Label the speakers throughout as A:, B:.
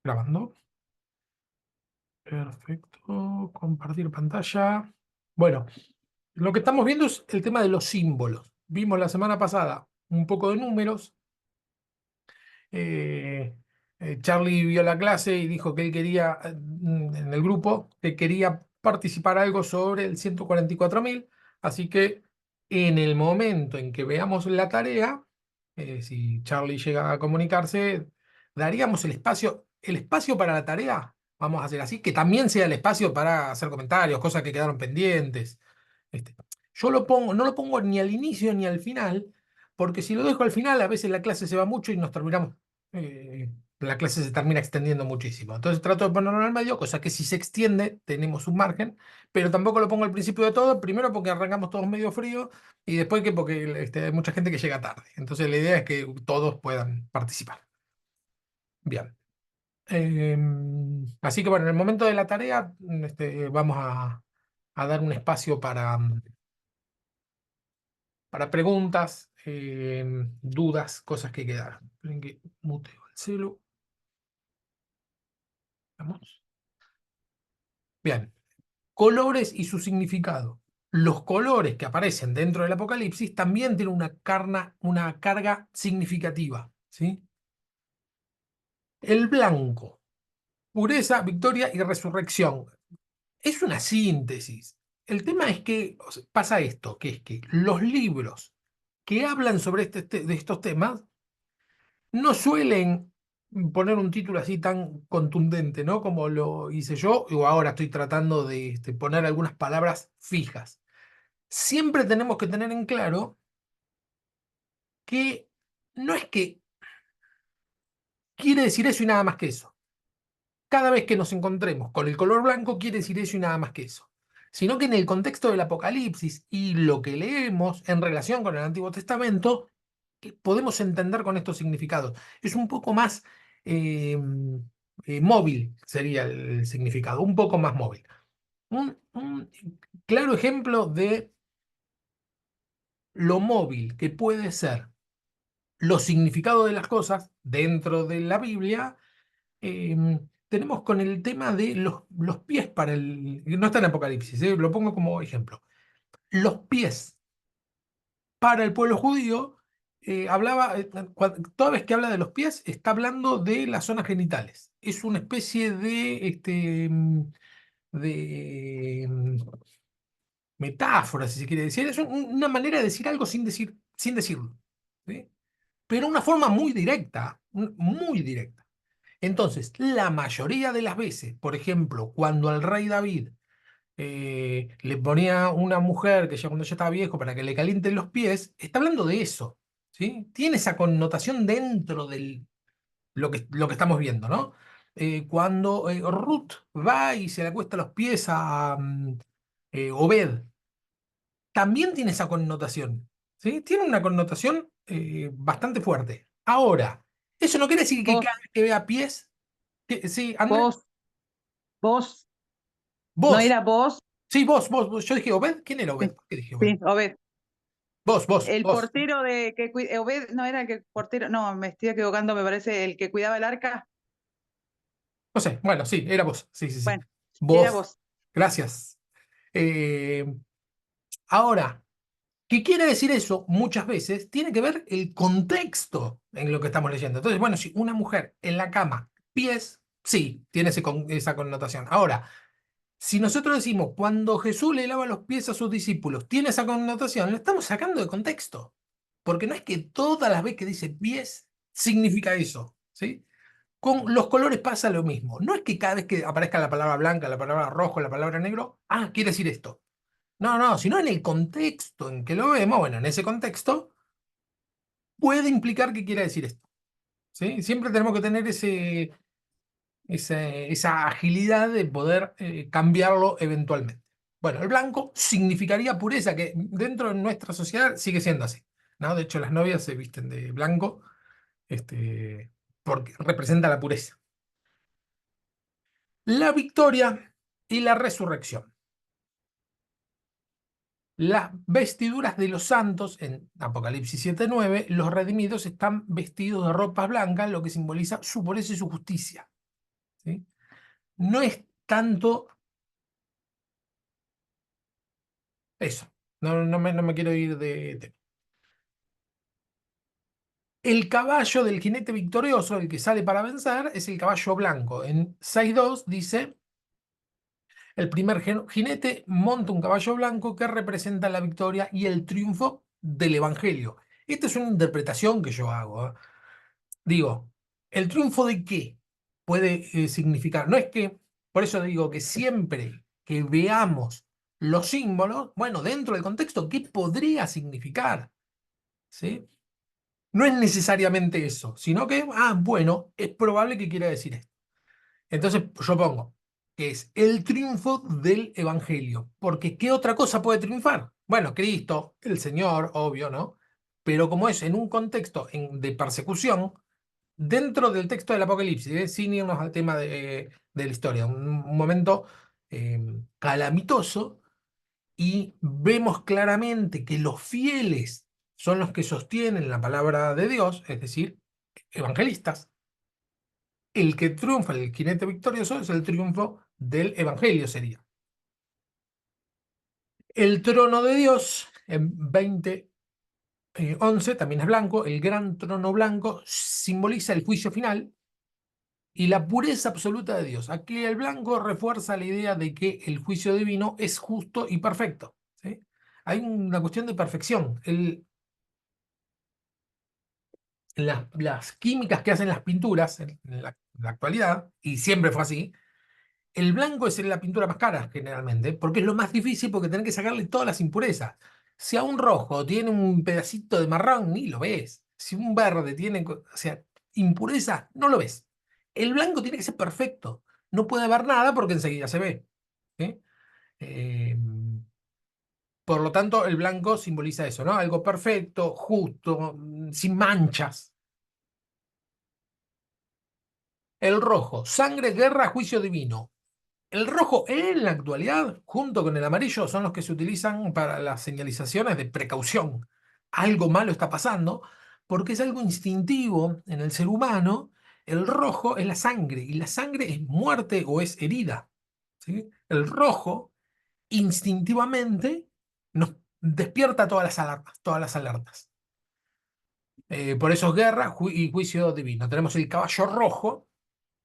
A: Grabando. Perfecto. Compartir pantalla. Bueno, lo que estamos viendo es el tema de los símbolos. Vimos la semana pasada un poco de números. eh, Charlie vio la clase y dijo que él quería, en el grupo, que quería participar algo sobre el 144.000. Así que en el momento en que veamos la tarea, si Charlie llega a comunicarse, daríamos el espacio para la tarea. Vamos a hacer así, que también sea el espacio para hacer comentarios, cosas que quedaron pendientes. Este, yo no lo pongo ni al inicio ni al final, porque si lo dejo al final, a veces la clase se va mucho y nos terminamos, la clase se termina extendiendo muchísimo. Entonces trato de ponerlo en el medio, cosa que si se extiende tenemos un margen, pero tampoco lo pongo al principio de todo, primero porque arrancamos todos medio frío y después que porque hay mucha gente que llega tarde. Entonces la idea es que todos puedan participar. Bien. Así que bueno, en el momento de la tarea, vamos a dar un espacio para preguntas, dudas, cosas que quedaron. Esperen que muteo el celu. Vamos. Bien. Colores y su significado. Los colores que aparecen dentro del Apocalipsis también tienen una carga significativa, ¿sí? El blanco, pureza, victoria y resurrección. Es una síntesis. El tema es que pasa esto, que es que los libros que hablan sobre de estos temas no suelen poner un título así tan contundente, ¿no? Como lo hice yo, o ahora estoy tratando de poner algunas palabras fijas. Siempre tenemos que tener en claro que no es que quiere decir eso y nada más que eso. Cada vez que nos encontremos con el color blanco quiere decir eso y nada más que eso. Sino que en el contexto del Apocalipsis y lo que leemos en relación con el Antiguo Testamento, podemos entender con estos significados. Es un poco más eh, móvil, sería el significado, un poco más móvil. Un claro ejemplo de lo móvil que puede ser los significados de las cosas dentro de la Biblia. Tenemos con el tema de los pies para el. No está en Apocalipsis, lo pongo como ejemplo. Los pies para el pueblo judío, toda vez que habla de los pies, está hablando de las zonas genitales. Es una especie de metáfora, si se quiere decir. Es una manera de decir algo sin decirlo. ¿Sí? Pero una forma muy directa, muy directa. Entonces, la mayoría de las veces, por ejemplo, cuando al rey David le ponía una mujer que ya cuando ya estaba viejo para que le calienten los pies, está hablando de eso, ¿sí? Tiene esa connotación dentro de lo que estamos viendo, ¿no? Cuando Ruth va y se le acuesta los pies a Obed, también tiene esa connotación, ¿sí? Tiene una connotación bastante fuerte. Ahora, eso no quiere decir que
B: Vos,
A: cada vez que vea pies, sí, Andrés,
B: vos, vos, ¿no
A: vos,
B: era vos?
A: sí, vos. Yo dije Obed, ¿quién era
B: Sí,
A: Obed? ¿Por qué dije Obed?
B: sí, Obed. El
A: Vos.
B: portero de Obed, no era el que portero, no, me estoy equivocando, me parece el que cuidaba el arca.
A: No sé, bueno, sí, era vos. Sí, sí, sí.
B: Bueno, era
A: Vos.
B: vos.
A: Gracias. Eh, Ahora, ¿qué quiere decir eso? Muchas veces tiene que ver el contexto en lo que estamos leyendo. Entonces, bueno, si una mujer en la cama, pies, sí, tiene esa connotación. Ahora, si nosotros decimos, cuando Jesús le lava los pies a sus discípulos, tiene esa connotación, lo estamos sacando de contexto. Porque no es que todas las veces que dice pies significa eso, ¿sí? Con los colores pasa lo mismo. No es que cada vez que aparezca la palabra blanca, la palabra rojo, la palabra negro, quiere decir esto. No, no, sino en el contexto en que lo vemos, bueno, en ese contexto puede implicar que quiera decir esto, ¿sí? Siempre tenemos que tener esa agilidad de poder cambiarlo eventualmente. Bueno, el blanco significaría pureza, que dentro de nuestra sociedad sigue siendo así, ¿no? De hecho, las novias se visten de blanco, este, porque representa la pureza. La victoria y la resurrección. Las vestiduras de los santos, en Apocalipsis 7:9, los redimidos están vestidos de ropas blancas, lo que simboliza su pureza y su justicia. ¿sí? No es tanto eso. No me quiero ir de tema. El caballo del jinete victorioso, el que sale para vencer, es el caballo blanco. En 6.2 dice, el primer jinete monta un caballo blanco que representa la victoria y el triunfo del Evangelio. Esta es una interpretación que yo hago, ¿eh? Digo, ¿el triunfo de qué puede significar? No es que, por eso digo que siempre que veamos los símbolos, bueno, dentro del contexto, ¿qué podría significar? ¿Sí? No es necesariamente eso, sino que, bueno, es probable que quiera decir esto. Entonces yo pongo que es el triunfo del Evangelio, porque ¿qué otra cosa puede triunfar? Bueno, Cristo, el Señor, obvio, ¿no? Pero como es en un contexto de persecución, dentro del texto del Apocalipsis, sin irnos al tema de la historia, un momento calamitoso, y vemos claramente que los fieles son los que sostienen la palabra de Dios, es decir, evangelistas. El que triunfa, el jinete victorioso, es el triunfo del evangelio, sería. El trono de Dios, en 20:11, también es blanco. El gran trono blanco simboliza el juicio final y la pureza absoluta de Dios. Aquí el blanco refuerza la idea de que el juicio divino es justo y perfecto, ¿sí? Hay una cuestión de perfección. Las químicas que hacen las pinturas en la actualidad, y siempre fue así, el blanco es la pintura más cara generalmente, porque es lo más difícil porque tenés que sacarle todas las impurezas. Si a un rojo tiene un pedacito de marrón, ni lo ves. Si un verde tiene, o sea, impureza, no lo ves. El blanco tiene que ser perfecto. No puede haber nada porque enseguida se ve, ¿sí? Eh, por lo tanto, el blanco simboliza eso, ¿no? Algo perfecto, justo, sin manchas. El rojo, sangre, guerra, juicio divino. El rojo en la actualidad, junto con el amarillo, son los que se utilizan para las señalizaciones de precaución. Algo malo está pasando, porque es algo instintivo en el ser humano. El rojo es la sangre, y la sangre es muerte o es herida, ¿sí? El rojo, instintivamente, nos despierta todas las alarmas, todas las alertas. Por eso es guerra y juicio divino. Tenemos el caballo rojo,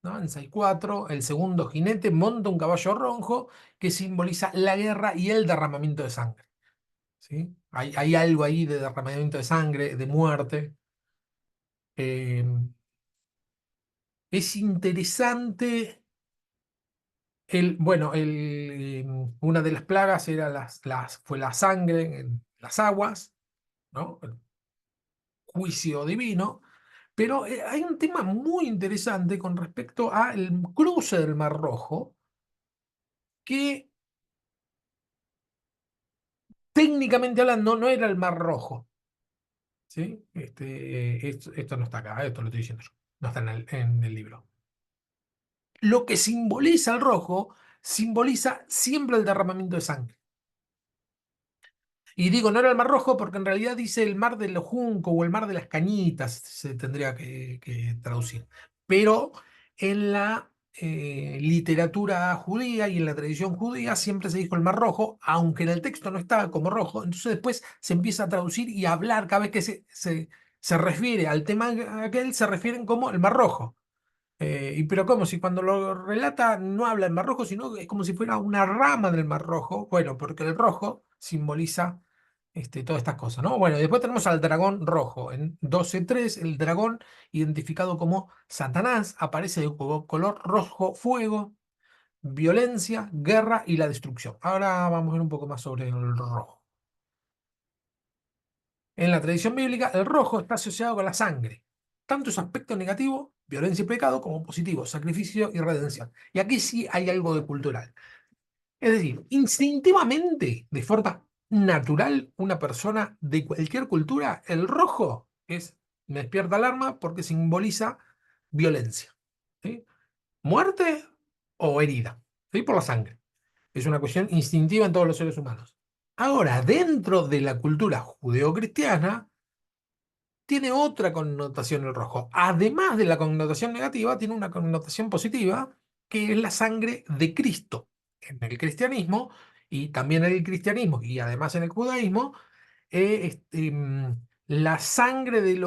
A: ¿no? En 6.4, el segundo jinete monta un caballo rojo que simboliza la guerra y el derramamiento de sangre, ¿sí? Hay algo ahí de derramamiento de sangre, de muerte. Eh, es interesante. Bueno, una de las plagas era fue la sangre en las aguas, ¿no? El juicio divino. Pero hay un tema muy interesante con respecto al cruce del Mar Rojo, que técnicamente hablando no era el Mar Rojo, ¿sí? Esto no está acá, esto lo estoy diciendo yo, no está en el libro. Lo que simboliza el rojo simboliza siempre el derramamiento de sangre. Y digo, no era el Mar Rojo porque en realidad dice el Mar de los Juncos o el Mar de las Cañitas, se tendría que traducir. Pero en la literatura judía y en la tradición judía siempre se dijo el Mar Rojo, aunque en el texto no estaba como rojo. Entonces después se empieza a traducir y a hablar cada vez que se refiere al tema aquel, se refieren como el Mar Rojo. Pero como si cuando lo relata no habla del Mar Rojo, sino que es como si fuera una rama del Mar Rojo. Bueno, porque el rojo simboliza todas estas cosas, ¿no? Bueno, y después tenemos al dragón rojo. En 12.3, el dragón, identificado como Satanás, aparece de color rojo fuego, violencia, guerra y la destrucción. Ahora vamos a ver un poco más sobre el rojo. En la tradición bíblica, el rojo está asociado con la sangre, tanto su aspecto negativo, violencia y pecado, como positivo, sacrificio y redención. Y aquí sí hay algo de cultural. Es decir, instintivamente, de forma natural, una persona de cualquier cultura, el rojo me despierta alarma porque simboliza violencia, ¿sí? Muerte o herida, ¿sí? Por la sangre. Es una cuestión instintiva en todos los seres humanos. Ahora, dentro de la cultura judeocristiana, tiene otra connotación el rojo. Además de la connotación negativa, tiene una connotación positiva, que es la sangre de Cristo. En el cristianismo, y también en el cristianismo, y además en el judaísmo, la sangre del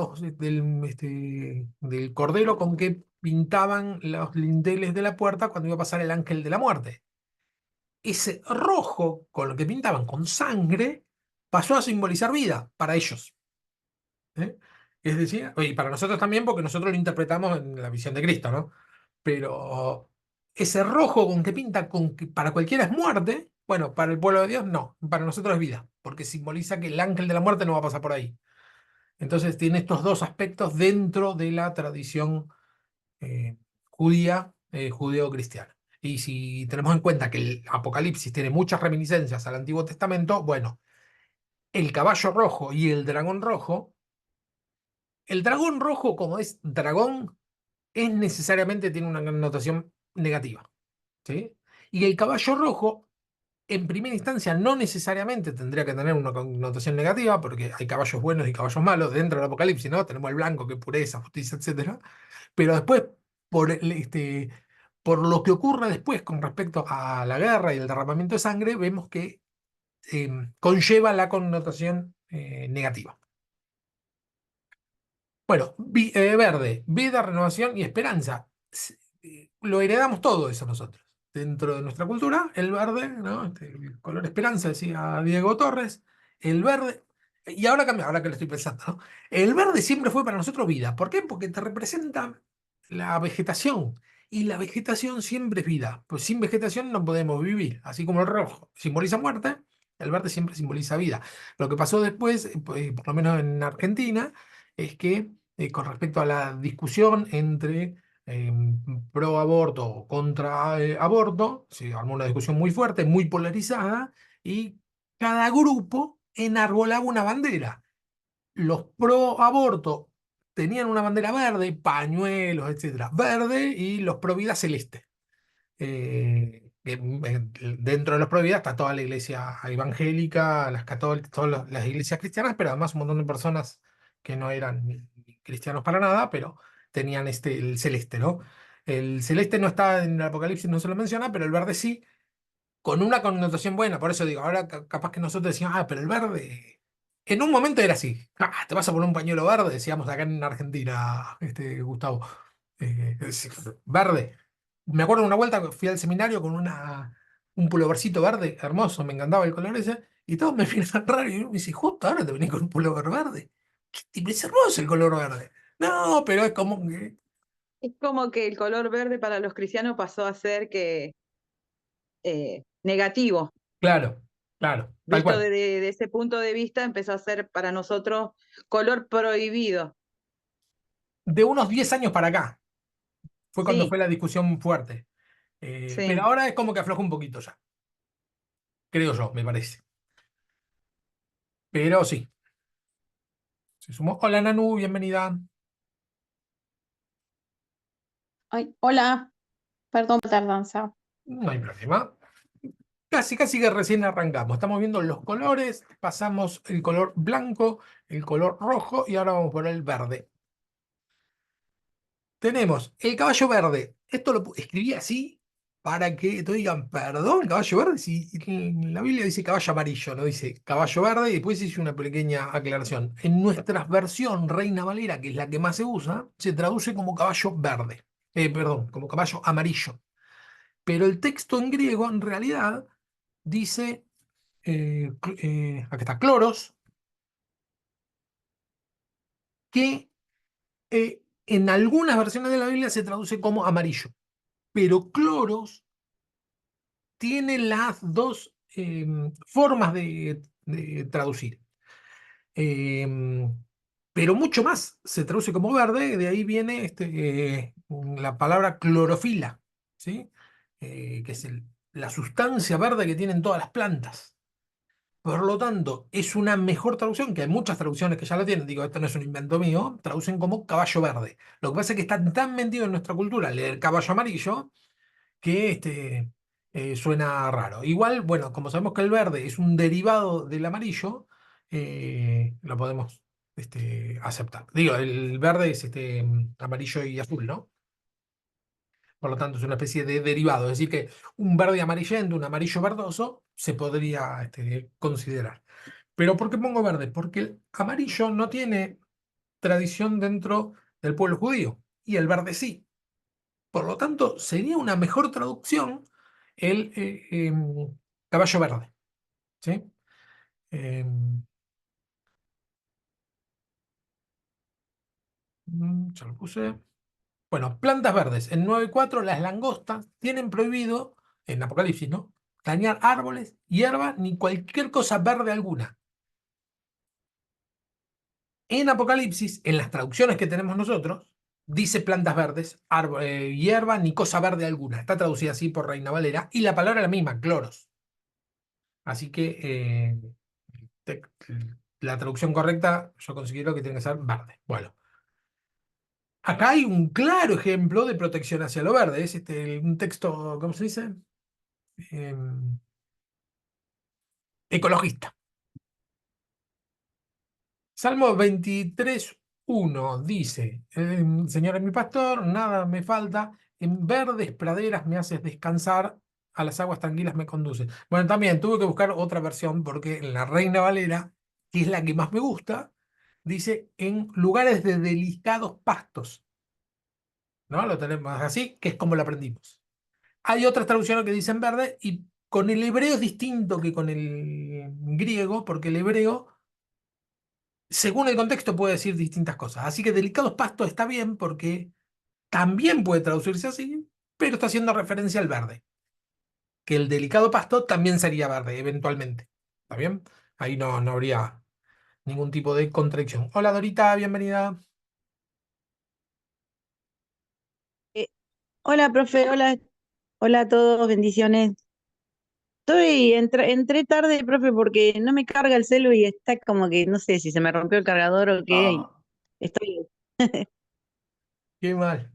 A: cordero con que pintaban los lindeles de la puerta cuando iba a pasar el ángel de la muerte. Ese rojo con lo que pintaban con sangre pasó a simbolizar vida para ellos. ¿Eh? Es decir, y para nosotros también, porque nosotros lo interpretamos en la visión de Cristo, ¿no? Pero ese rojo con que pinta con que para cualquiera es muerte, bueno, para el pueblo de Dios no, para nosotros es vida, porque simboliza que el ángel de la muerte no va a pasar por ahí. Entonces tiene estos dos aspectos dentro de la tradición judía, judeo-cristiana. Y si tenemos en cuenta que el Apocalipsis tiene muchas reminiscencias al Antiguo Testamento, bueno, el caballo rojo y el dragón rojo, el dragón rojo, como es dragón, es necesariamente tiene una connotación negativa, ¿sí? Y el caballo rojo, en primera instancia, no necesariamente tendría que tener una connotación negativa, porque hay caballos buenos y caballos malos dentro del Apocalipsis, ¿no? Tenemos el blanco, que es pureza, justicia, etcétera. Pero después, por lo que ocurre después con respecto a la guerra y el derramamiento de sangre, vemos que conlleva la connotación negativa. Bueno, verde, vida, renovación y esperanza. Lo heredamos todo eso nosotros. Dentro de nuestra cultura, el verde, ¿no? El color esperanza, decía Diego Torres, el verde, y ahora cambia, ahora que lo estoy pensando, ¿no? El verde siempre fue para nosotros vida. ¿Por qué? Porque te representa la vegetación. Y la vegetación siempre es vida. Pues sin vegetación no podemos vivir. Así como el rojo simboliza muerte, el verde siempre simboliza vida. Lo que pasó después, por lo menos en Argentina, es que con respecto a la discusión entre pro aborto o contra aborto, se armó una discusión muy fuerte, muy polarizada, y cada grupo enarbolaba una bandera. Los pro aborto tenían una bandera verde, pañuelos, etcétera, verde, y los pro vida celeste. Dentro de los pro vida está toda la iglesia evangélica, las católicas, todas las iglesias cristianas, pero además un montón de personas que no eran ni cristianos para nada, pero tenían el celeste, ¿no? El celeste no está en el Apocalipsis, no se lo menciona, pero el verde sí, con una connotación buena. Por eso digo, ahora capaz que nosotros decíamos, ah, pero el verde. En un momento era así. Ah, te vas a poner un pañuelo verde, decíamos acá en Argentina, Gustavo. Es verde. Me acuerdo una vuelta que fui al seminario con un pulovercito verde, hermoso, me encantaba el color ese, y todos me miran raro y uno me dice, justo ahora te venís con un pullover verde. ¿Qué tipo? Es hermoso el color verde. No, pero es como que.
B: Es como que el color verde para los cristianos pasó a ser negativo.
A: Claro, claro, tal
B: Visto
A: cual.
B: desde ese punto de vista, empezó a ser para nosotros color prohibido.
A: De unos 10 años para acá fue cuando
B: Sí,
A: fue la discusión fuerte. Pero
B: sí.
A: ahora es como que afloja un poquito ya, creo yo, me parece. Pero sí, se sumó. Hola Nanu, bienvenida.
C: Ay, hola, perdón por la tardanza.
A: No hay problema. Casi, casi que recién arrancamos. Estamos viendo los colores, pasamos el color blanco, el color rojo y ahora vamos por el verde. Tenemos el caballo verde. Esto lo escribí así para que te digan, perdón, caballo verde. Si en la Biblia dice caballo amarillo, no dice caballo verde, y después hice una pequeña aclaración. En nuestra versión Reina Valera, que es la que más se usa, se traduce como caballo verde. Perdón, como caballo amarillo. Pero el texto en griego, en realidad, dice, acá está, cloros, que en algunas versiones de la Biblia se traduce como amarillo. Pero cloros tiene las dos formas de traducir. Em, pero mucho más se traduce como verde, de ahí viene la palabra clorofila, ¿sí? Que es la sustancia verde que tienen todas las plantas. Por lo tanto, es una mejor traducción, que hay muchas traducciones que ya lo tienen, digo, esto no es un invento mío, traducen como caballo verde. Lo que pasa es que está tan metido en nuestra cultura leer caballo amarillo que suena raro. Igual, bueno, como sabemos que el verde es un derivado del amarillo, lo podemos aceptar. Digo, el verde es amarillo y azul, ¿no? Por lo tanto, es una especie de derivado. Es decir, que un verde amarillento, un amarillo verdoso, se podría considerar. ¿Pero por qué pongo verde? Porque el amarillo no tiene tradición dentro del pueblo judío y el verde sí. Por lo tanto, sería una mejor traducción el caballo verde. ¿Sí? Em, ya lo puse. Bueno, plantas verdes. En 9.4 las langostas tienen prohibido, en Apocalipsis, ¿no? Dañar árboles, hierba, ni cualquier cosa verde alguna. En Apocalipsis, en las traducciones que tenemos nosotros, dice plantas verdes, hierba, ni cosa verde alguna. Está traducida así por Reina Valera y la palabra es la misma, cloros. Así que te- la traducción correcta yo considero que tiene que ser verde. Bueno, acá hay un claro ejemplo de protección hacia lo verde. Es un texto, ¿cómo se dice? Em, ecologista. Salmo 23:1 dice, Señor es mi pastor, nada me falta, en verdes praderas me haces descansar, a las aguas tranquilas me conduces. Bueno, también tuve que buscar otra versión porque en la Reina Valera, que es la que más me gusta, dice en lugares de delicados pastos, ¿no? Lo tenemos así, que es como lo aprendimos. Hay otras traducciones que dicen verde y con el hebreo es distinto que con el griego, porque el hebreo según el contexto puede decir distintas cosas. Así que delicados pastos está bien porque también puede traducirse así, pero está haciendo referencia al verde, que el delicado pasto también sería verde eventualmente. ¿Está bien? Ahí no habría ningún tipo de contradicción. Hola Dorita, bienvenida.
D: Eh, Hola, profe, hola a todos, bendiciones. Entré tarde, profe, porque no me carga el celu y está como que no sé si se me rompió el cargador o qué. Y
A: Ah,
D: estoy.
A: qué mal.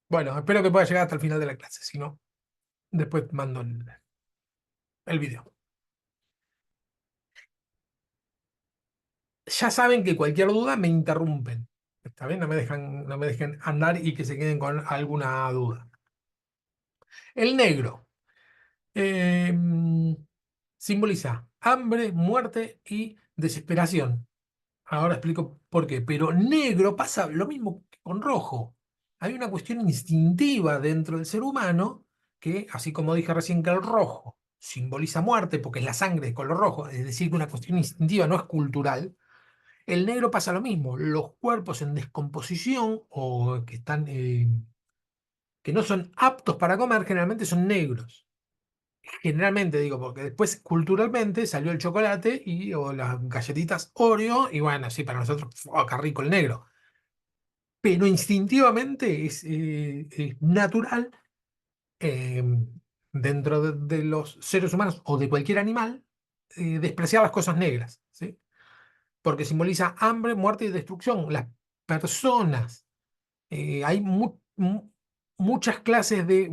A: Bueno, espero que pueda llegar hasta el final de la clase, si no, después mando el video. Ya saben que cualquier duda me interrumpen. ¿Está bien? No me dejen andar y que se queden con alguna duda. El negro simboliza hambre, muerte y desesperación. Ahora explico por qué. Pero negro pasa lo mismo que con rojo. Hay una cuestión instintiva dentro del ser humano que, así como dije recién que el rojo simboliza muerte porque es la sangre de color rojo, es decir, que una cuestión instintiva no es cultural. El negro pasa lo mismo. Los cuerpos en descomposición o que no son aptos para comer generalmente son negros. Generalmente digo, porque después culturalmente salió el chocolate o las galletitas Oreo, y bueno, sí, para nosotros, ¡oh, qué rico el negro! Pero instintivamente es natural eh, dentro de los seres humanos o de cualquier animal despreciar las cosas negras, ¿sí? Porque simboliza hambre, muerte y destrucción. Las personas, hay muchas clases de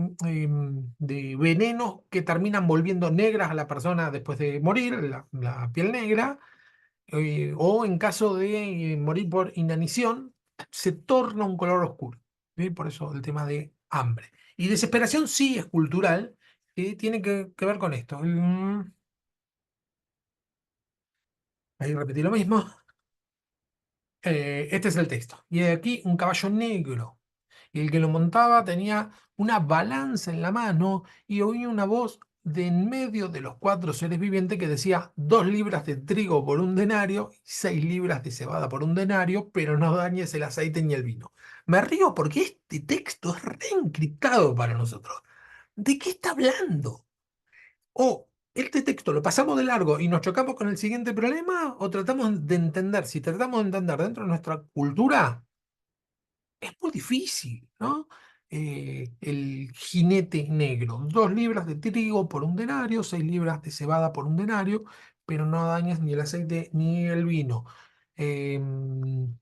A: venenos que terminan volviendo negras a la persona después de morir, la piel negra, o en caso de morir por inanición, se torna un color oscuro. ¿Sí? Por eso el tema de hambre. Y desesperación sí es cultural, tiene que ver con esto. Ahí repetí lo mismo. Este es el texto. Y aquí un caballo negro. Y el que lo montaba tenía una balanza en la mano y oía una voz de en medio de los cuatro seres vivientes que decía 2 libras de trigo por un denario y 6 libras de cebada por un denario, pero no dañes el aceite ni el vino. Me río porque este texto es reencriptado para nosotros. ¿De qué está hablando? O este texto lo pasamos de largo y nos chocamos con el siguiente problema, o tratamos de entender, si tratamos de entender dentro de nuestra cultura es muy difícil, ¿no? El jinete negro, 2 libras de trigo por un denario, 6 libras de cebada por un denario, pero no dañes ni el aceite ni el vino. Em,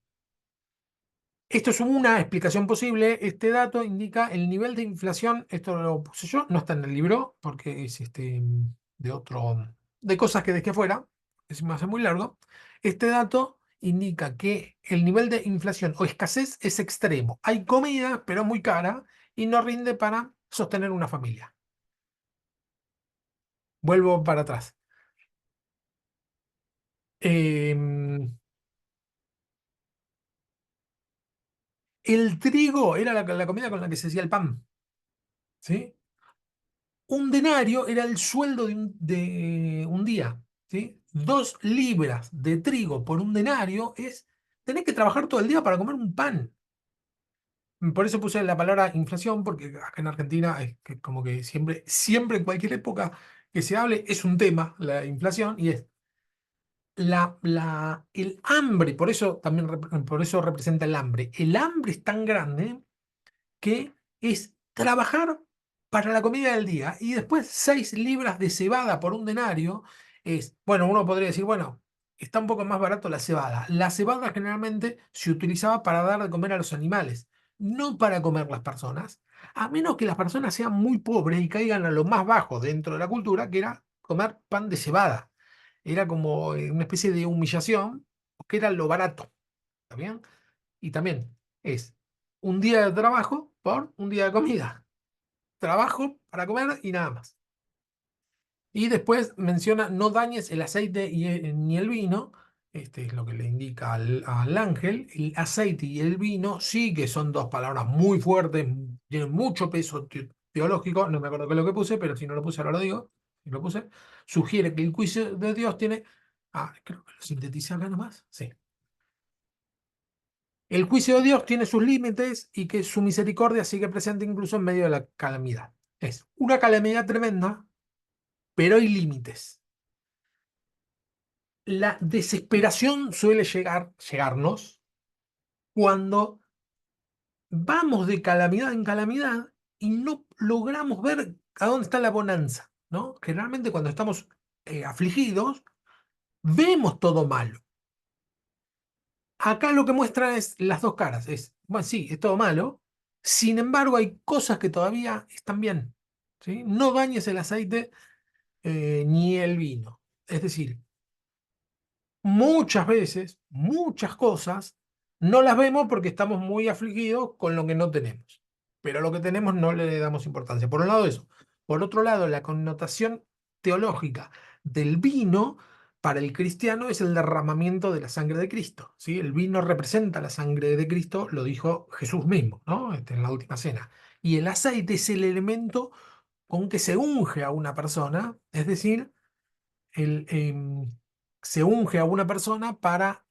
A: Esto es una explicación posible. Este dato indica el nivel de inflación. Esto lo puse yo, no está en el libro, porque es de cosas que dejé fuera, que se me hace muy largo. Este dato indica que el nivel de inflación o escasez es extremo. Hay comida, pero muy cara, y no rinde para sostener una familia. Vuelvo para atrás. Em, el trigo era la comida con la que se hacía el pan. ¿Sí? Un denario era el sueldo de un día. ¿Sí? 2 libras de trigo por un denario es tener que trabajar todo el día para comer un pan. Por eso puse la palabra inflación, porque acá en Argentina es que como que siempre, siempre en cualquier época que se hable es un tema la inflación y es el hambre, por eso también por eso representa el hambre. El hambre es tan grande que es trabajar para la comida del día y después 6 libras de cebada por un denario es, bueno, uno podría decir, bueno, está un poco más barato la cebada. La cebada generalmente se utilizaba para dar de comer a los animales, no para comer las personas, a menos que las personas sean muy pobres y caigan a lo más bajo dentro de la cultura, que era comer pan de cebada. Era como una especie de humillación, porque era lo barato. ¿Está bien? Y también es un día de trabajo por un día de comida. Trabajo para comer y nada más. Y después menciona no dañes el aceite ni el vino. Este es lo que le indica al ángel. El aceite y el vino sí que son dos palabras muy fuertes, tienen mucho peso teológico. No me acuerdo qué es lo que puse, pero si no lo puse ahora lo digo. Si lo puse. Sugiere que el juicio de Dios tiene... Ah, creo que lo sinteticé acá nomás. Sí. El juicio de Dios tiene sus límites y que su misericordia sigue presente incluso en medio de la calamidad. Es una calamidad tremenda, pero hay límites. La desesperación suele llegarnos cuando vamos de calamidad en calamidad y no logramos ver a dónde está la bonanza, ¿no? Generalmente cuando estamos afligidos, vemos todo malo. Acá lo que muestra es las dos caras. Es, bueno, sí, es todo malo. Sin embargo, hay cosas que todavía están bien. ¿Sí? No dañes el aceite ni el vino. Es decir, muchas veces, muchas cosas, no las vemos porque estamos muy afligidos con lo que no tenemos. Pero a lo que tenemos no le damos importancia. Por un lado eso. Por otro lado, la connotación teológica del vino para el cristiano es el derramamiento de la sangre de Cristo. ¿Sí? El vino representa la sangre de Cristo, lo dijo Jesús mismo, ¿no? En la última cena. Y el aceite es el elemento con que se unge a una persona, es decir, el, se unge a una persona para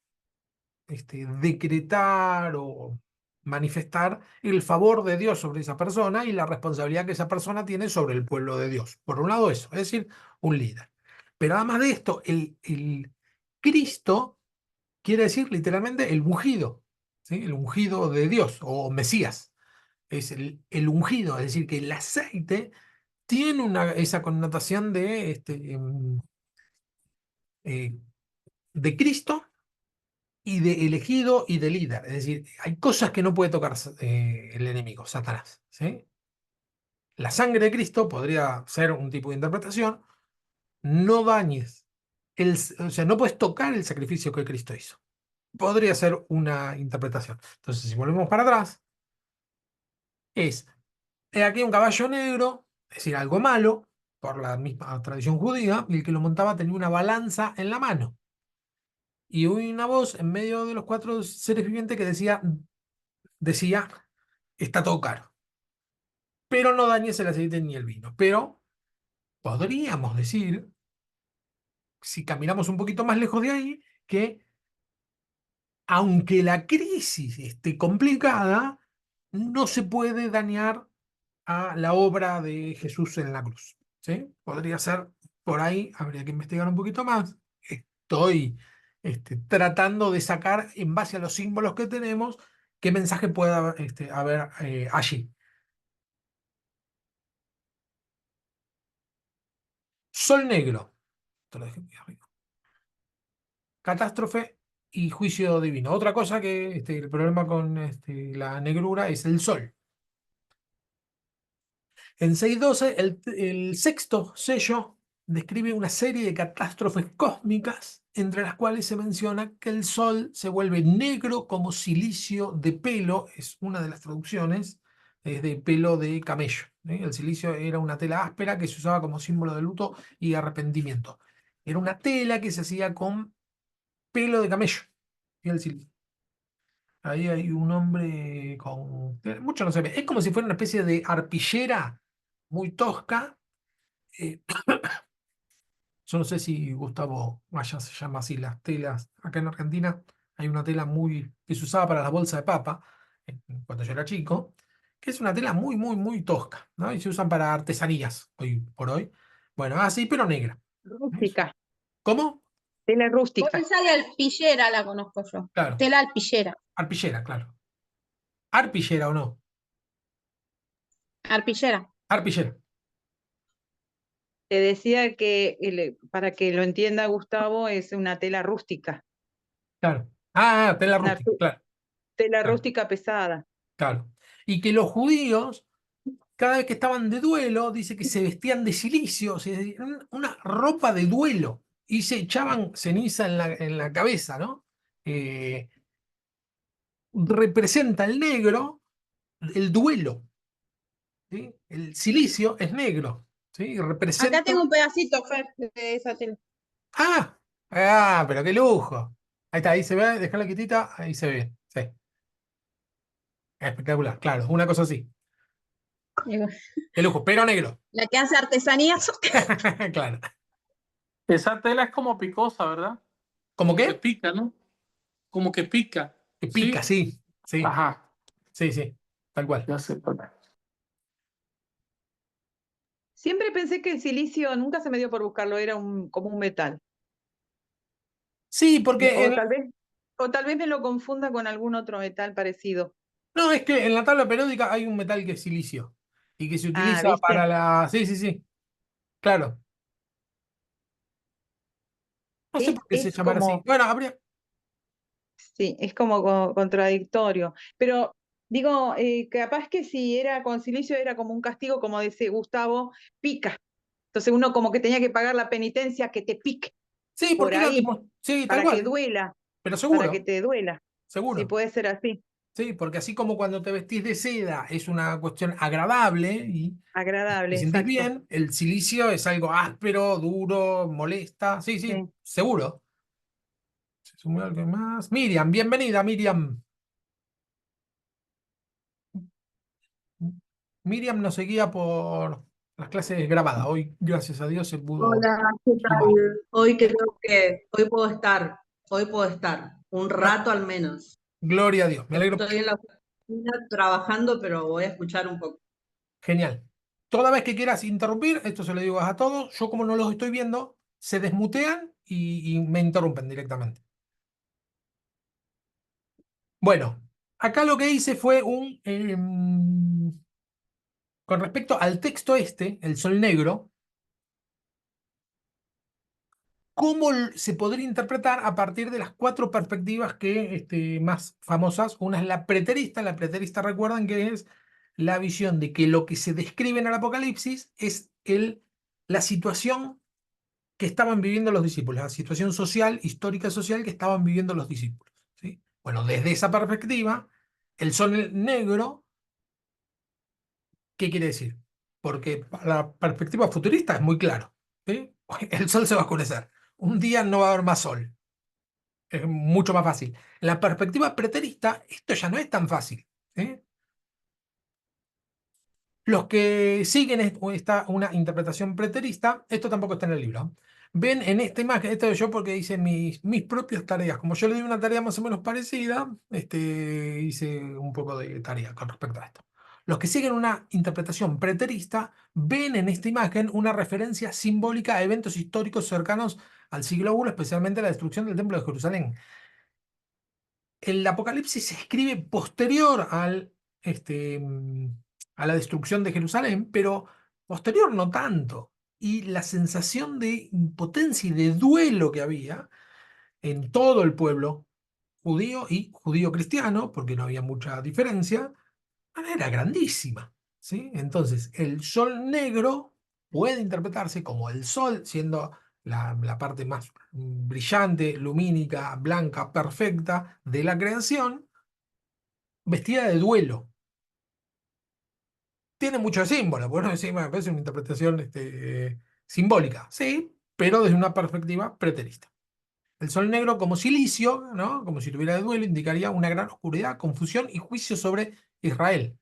A: decretar o manifestar el favor de Dios sobre esa persona y la responsabilidad que esa persona tiene sobre el pueblo de Dios. Por un lado eso, es decir, un líder. Pero además de esto, el Cristo quiere decir literalmente el ungido, ¿sí? El ungido de Dios o Mesías. Es el ungido, es decir, que el aceite tiene esa connotación eh, de Cristo y de elegido y de líder. Es decir, hay cosas que no puede tocar el enemigo, Satanás. ¿Sí? La sangre de Cristo podría ser un tipo de interpretación. No dañes. O sea, no puedes tocar el sacrificio que Cristo hizo. Podría ser una interpretación. Entonces, si volvemos para atrás, es, he aquí un caballo negro, es decir, algo malo, por la misma tradición judía, y el que lo montaba tenía una balanza en la mano. Y oí una voz en medio de los 4 seres vivientes que decía, está todo caro, pero no dañes el aceite ni el vino. Pero podríamos decir, si caminamos un poquito más lejos de ahí, que aunque la crisis esté complicada, no se puede dañar a la obra de Jesús en la cruz. ¿Sí? Podría ser por ahí, habría que investigar un poquito más. Estoy tratando de sacar, en base a los símbolos que tenemos, qué mensaje pueda haber allí. Sol negro. Te lo dejé muy arriba. Catástrofe y juicio divino. Otra cosa que el problema con la negrura es el sol. En 612, el sexto sello describe una serie de catástrofes cósmicas, entre las cuales se menciona que el Sol se vuelve negro como silicio de pelo, es una de las traducciones, es de pelo de camello. El silicio era una tela áspera que se usaba como símbolo de luto y arrepentimiento. Era una tela que se hacía con pelo de camello, y el silicio. Ahí hay un hombre con... Mucho no se ve. Es como si fuera una especie de arpillera muy tosca. eh, Yo no sé si Gustavo allá se llama así las telas. Acá en Argentina hay una tela muy que se usaba para la bolsa de papa cuando yo era chico, que es una tela muy, muy, muy tosca, ¿no? Y se usan para artesanías hoy por hoy. Bueno, así, pero negra. ¿Ves?
B: Rústica,
A: ¿Cómo?
B: tela rústica.
C: Esa de alpillera la conozco yo.
A: Claro,
C: Tela alpillera.
A: arpillera, claro. Arpillera o no.
C: Arpillera.
A: Arpillera,
B: Te decía que, para que lo entienda Gustavo, es una tela rústica,
A: claro. Ah, tela
B: una
A: rústica, claro,
B: tela
A: claro,
B: rústica pesada.
A: claro. Y que los judíos cada vez que estaban de duelo, dice que se vestían de silicio, o sea, una ropa de duelo, y se echaban ceniza en la cabeza, ¿no? Eh, Representa el negro, el duelo, ¿sí? El silicio es negro, ¿sí? Y
C: Acá
A: representa...
C: tengo un pedacito, Fer, de esa tela.
A: ¡Ah! ¡Ah! Pero qué lujo. Ahí está, ahí se ve, déjala quietita, ahí se ve, sí. Espectacular, claro, una cosa así.
C: Digo,
A: Qué lujo, pero negro.
C: la que hace artesanías.
A: Claro.
E: Esa tela es como picosa, ¿verdad?
A: ¿Cómo
E: Como que
A: qué?
E: pica, ¿no? Como que pica.
A: Que pica,
E: ¿Sí?
A: sí, sí,
E: Ajá,
A: sí, sí, tal cual.
E: ya sé.
B: Siempre pensé que el silicio, nunca se me dio por buscarlo, era como un metal.
A: Sí, porque
B: O tal vez me lo confunda con algún otro metal parecido.
A: no, es que en la tabla periódica hay un metal que es silicio y que se
B: Ah,
A: utiliza para
B: ¿viste?
A: la... Sí, sí, sí, claro. No sé por qué se
B: Es
A: llamará así.
B: como,
A: Bueno, habría...
B: sí, es como contradictorio. Pero digo, capaz que si era con silicio era como un castigo, como dice Gustavo, pica. Entonces uno como que tenía que pagar la penitencia que te pique
A: Sí,
B: por
A: porque era
B: ahí,
A: como... Sí, tal
B: para que
A: cual,
B: duela,
A: pero
B: para que
A: seguro,
B: te duela. Sí,
A: seguro.
B: puede ser así,
A: Sí, porque así como cuando te vestís de seda es una cuestión agradable y te
B: agradable,
A: sentís
B: exacto.
A: bien, el silicio es algo áspero, duro, molesta. Sí, sí,
B: Sí.
A: seguro. Se sumó alguien más. Miriam, bienvenida, Miriam. Miriam nos seguía por las clases grabadas. Hoy, gracias a Dios, se pudo
F: Hola, ¿qué
A: sumar.
F: tal? Hoy puedo estar, un
A: Ah,
F: rato al menos.
A: gloria a Dios, me alegro
F: Estoy
A: mucho.
F: en la oficina trabajando, pero voy a escuchar un poco.
A: Genial. Toda vez que quieras interrumpir, esto se lo digo a todos, yo como no los estoy viendo, se desmutean y me interrumpen directamente. Bueno, acá lo que hice fue con respecto al texto este, el sol negro, cómo se podría interpretar a partir de las cuatro perspectivas que, más famosas. Una es la preterista. La preterista, recuerdan que es la visión de que lo que se describe en el Apocalipsis es la situación que estaban viviendo los discípulos, la situación social, histórica social que estaban viviendo los discípulos. ¿Sí? Bueno, desde esa perspectiva, el sol negro, ¿qué quiere decir? Porque para la perspectiva futurista es muy claro. ¿Sí? El sol se va a oscurecer. Un día no va a haber más sol. Es mucho más fácil. En la perspectiva preterista, esto ya no es tan fácil. ¿Sí? Los que siguen una interpretación preterista, esto tampoco está en el libro. Ven en esta imagen, esto yo porque hice mis propias tareas. Como yo le di una tarea más o menos parecida, hice un poco de tarea con respecto a esto. Los que siguen una interpretación preterista ven en esta imagen una referencia simbólica a eventos históricos cercanos al siglo I, especialmente la destrucción del Templo de Jerusalén. El Apocalipsis se escribe posterior a la destrucción de Jerusalén, pero posterior no tanto. Y la sensación de impotencia y de duelo que había en todo el pueblo judío y judío cristiano, porque no había mucha diferencia, era grandísima. ¿Sí? Entonces, el sol negro puede interpretarse como el Sol, siendo la parte más brillante, lumínica, blanca, perfecta de la creación, vestida de duelo. Tiene muchos símbolos, bueno, me parece una interpretación simbólica, sí, pero desde una perspectiva preterista. El sol negro como silicio, ¿no? Como si tuviera de duelo, indicaría una gran oscuridad, confusión y juicio sobre Israel.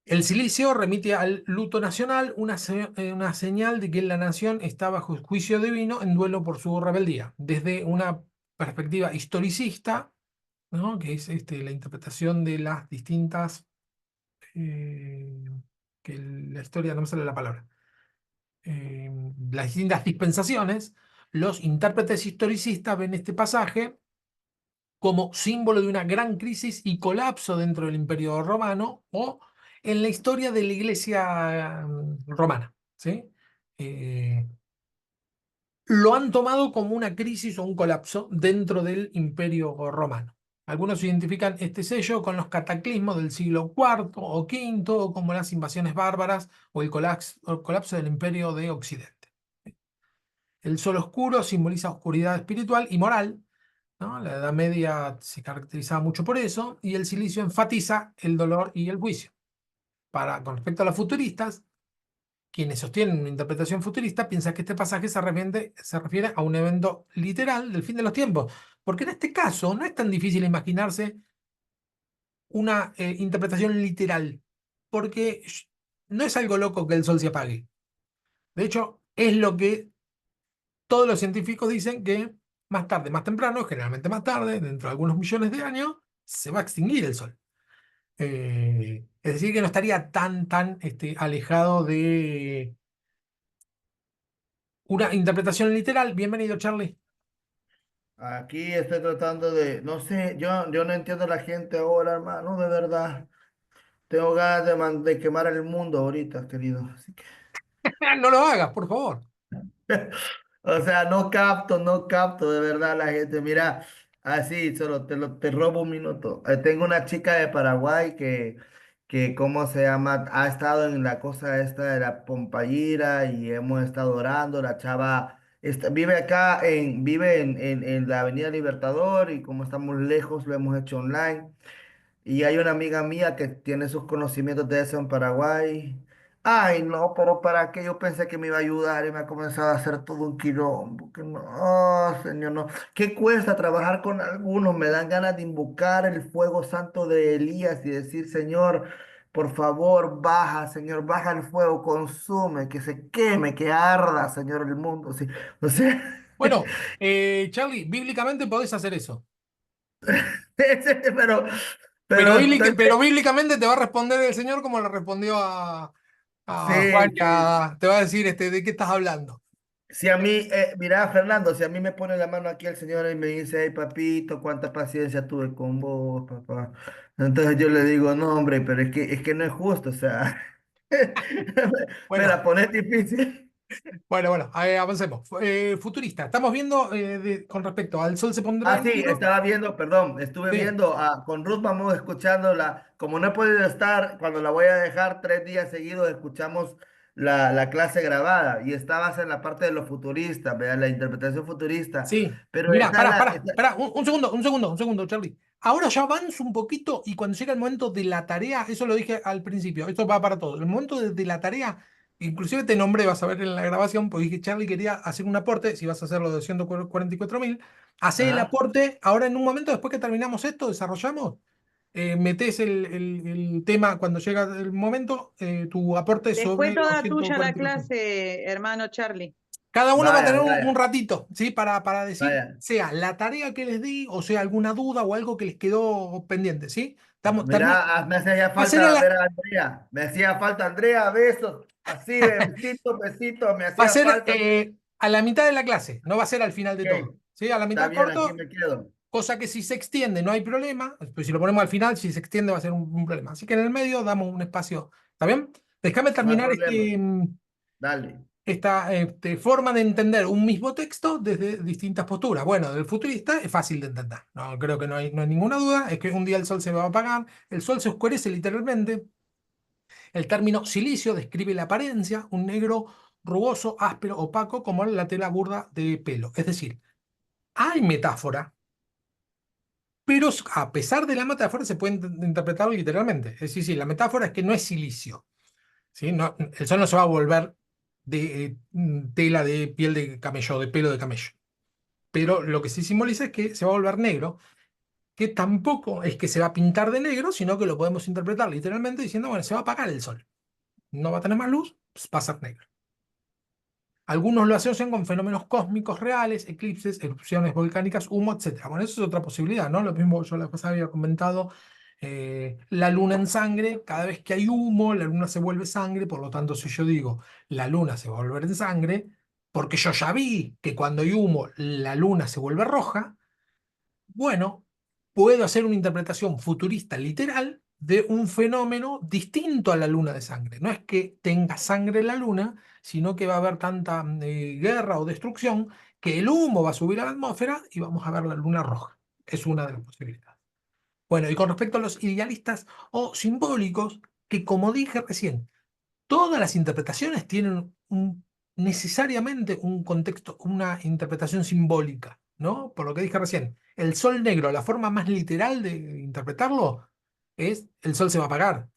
A: El silicio remite al luto nacional, una señal de que la nación está bajo juicio divino en duelo por su rebeldía. Desde una perspectiva historicista, ¿no? Que es la interpretación de las distintas, que la historia, no me sale la palabra, las distintas dispensaciones, los intérpretes historicistas ven este pasaje como símbolo de una gran crisis y colapso dentro del Imperio Romano o en la historia de la Iglesia romana, ¿sí? Lo han tomado como una crisis o un colapso dentro del Imperio Romano. Algunos identifican este sello con los cataclismos del siglo IV o V, o como las invasiones bárbaras o el colapso del Imperio de Occidente. El sol oscuro simboliza oscuridad espiritual y moral, ¿no? La Edad Media se caracterizaba mucho por eso, y el silicio enfatiza el dolor y el juicio. Con respecto a los futuristas, quienes sostienen una interpretación futurista piensan que este pasaje se refiere a un evento literal del fin de los tiempos, porque en este caso no es tan difícil imaginarse una interpretación literal, porque no es algo loco que el sol se apague. De hecho, es lo que todos los científicos dicen, que más tarde, más temprano, generalmente más tarde, dentro de algunos millones de años, se va a extinguir el Sol. Es decir, que no estaría tan alejado de una interpretación literal. Bienvenido, Charlie.
G: Aquí estoy tratando de, no sé, yo no entiendo a la gente ahora, hermano, de verdad. Tengo ganas de quemar el mundo ahorita, querido. Así que,
A: No lo hagas, por favor.
G: o sea, no capto de verdad la gente. Mira, así, solo te robo un minuto. Tengo una chica de Paraguay ¿cómo se llama? Ha estado en la cosa esta de la Pompayira y hemos estado orando. La chava vive acá, vive en la Avenida Libertador y como estamos lejos, lo hemos hecho online. Y hay una amiga mía que tiene sus conocimientos de eso en Paraguay. Ay, no, pero ¿para qué? Yo pensé que me iba a ayudar y me ha comenzado a hacer todo un quilombo. Que no, señor, no. ¿Qué cuesta trabajar con algunos? Me dan ganas de invocar el fuego santo de Elías y decir, Señor, por favor, baja, Señor, baja el fuego, consume, que se queme, que arda, Señor, el mundo. Sí. O sea,
A: Bueno, Charlie, bíblicamente podés hacer eso.
G: pero,
A: Pero,
G: pero,
A: pero bíblicamente te va a responder el Señor como le respondió a Juan,
G: sí, sí.
A: te va a decir, ¿de qué estás hablando?
G: Si a mí, mira, Fernando, si a mí me pone la mano aquí el Señor y me dice, ay, papito, cuánta paciencia tuve con vos, papá. Entonces yo le digo, no, hombre, pero es que no es justo, o sea, me
A: Bueno,
G: la pones difícil.
A: bueno, avancemos. Futurista, estamos viendo con respecto al sol se pondrá
G: Ah, sí,
A: negro.
G: estaba viendo, perdón, estuve
A: Sí,
G: viendo, con Ruth vamos escuchándola, como no he podido estar, cuando la voy a dejar 3 días seguidos, escuchamos la clase grabada y estabas en la parte de lo futurista, ¿verdad? La interpretación futurista,
A: sí.
G: pero
A: Mirá,
G: está
A: un segundo, Charlie. Ahora ya avanzo un poquito y cuando llega el momento de la tarea, eso lo dije al principio, esto va para todos. El momento de la tarea, inclusive te nombré, vas a ver en la grabación, porque dije, Charlie quería hacer un aporte, si vas a hacerlo de 144.000, hacé el
G: Ajá.
A: aporte, ahora en un momento, después que terminamos esto, desarrollamos, metés el tema cuando llega el momento, tu aporte
B: Fue
A: sobre los
B: toda tuya la
A: 144.000.
B: clase, hermano Charlie.
A: Cada uno va a
G: Vaya,
A: tener un
G: vaya,
A: ratito, ¿sí? Para decir,
G: vaya.
A: sea la tarea que les di, o sea alguna duda o algo que les quedó pendiente, ¿sí?
G: Mira, me hacía
A: Va a ser a
G: falta
A: la,
G: ver a Andrea. Me hacía falta Andrea, besos. Así de besito, besito, me
A: va a
G: hacía
A: ser
G: falta.
A: a la mitad de la clase, no va a ser al final de todo,
G: Ok,
A: ¿sí? A la
G: está
A: mitad
G: bien, aquí
A: corto,
G: me quedo.
A: cosa que si se extiende no hay problema, pues si lo ponemos al final, si se extiende va a ser un problema. Así que en el medio damos un espacio, ¿está bien? Déjame
G: No hay
A: terminar
G: problema. Dale.
A: esta forma de entender un mismo texto desde distintas posturas. Bueno, del futurista es fácil de entender, no creo que no hay ninguna duda, es que un día el sol se va a apagar, el sol se oscurece literalmente, El término silicio describe la apariencia, un negro rugoso, áspero, opaco, como la tela burda de pelo. Es decir, hay metáfora, pero a pesar de la metáfora se puede interpretar literalmente. Es decir, sí, la metáfora es que no es silicio, ¿sí? No, el sol no se va a volver de tela de piel de camello, de pelo de camello. Pero lo que sí simboliza es que se va a volver negro, que tampoco es que se va a pintar de negro, sino que lo podemos interpretar literalmente diciendo, bueno, se va a apagar el sol. No va a tener más luz, pues va a ser negro. Algunos lo asocian con fenómenos cósmicos reales, eclipses, erupciones volcánicas, humo, etc. Bueno, eso es otra posibilidad, ¿no? Lo mismo yo la vez pasada había comentado, la luna en sangre, cada vez que hay humo, la luna se vuelve sangre, por lo tanto, si yo digo, la luna se va a volver en sangre, porque yo ya vi que cuando hay humo, la luna se vuelve roja, bueno, puedo hacer una interpretación futurista literal de un fenómeno distinto a la luna de sangre. No es que tenga sangre la luna, sino que va a haber tanta guerra o destrucción que el humo va a subir a la atmósfera y vamos a ver la luna roja. Es una de las posibilidades. Bueno, y con respecto a los idealistas o simbólicos, que como dije recién, todas las interpretaciones tienen necesariamente un contexto, una interpretación simbólica, ¿no? Por lo que dije recién, el sol negro, la forma más literal de interpretarlo es el sol se va a apagar,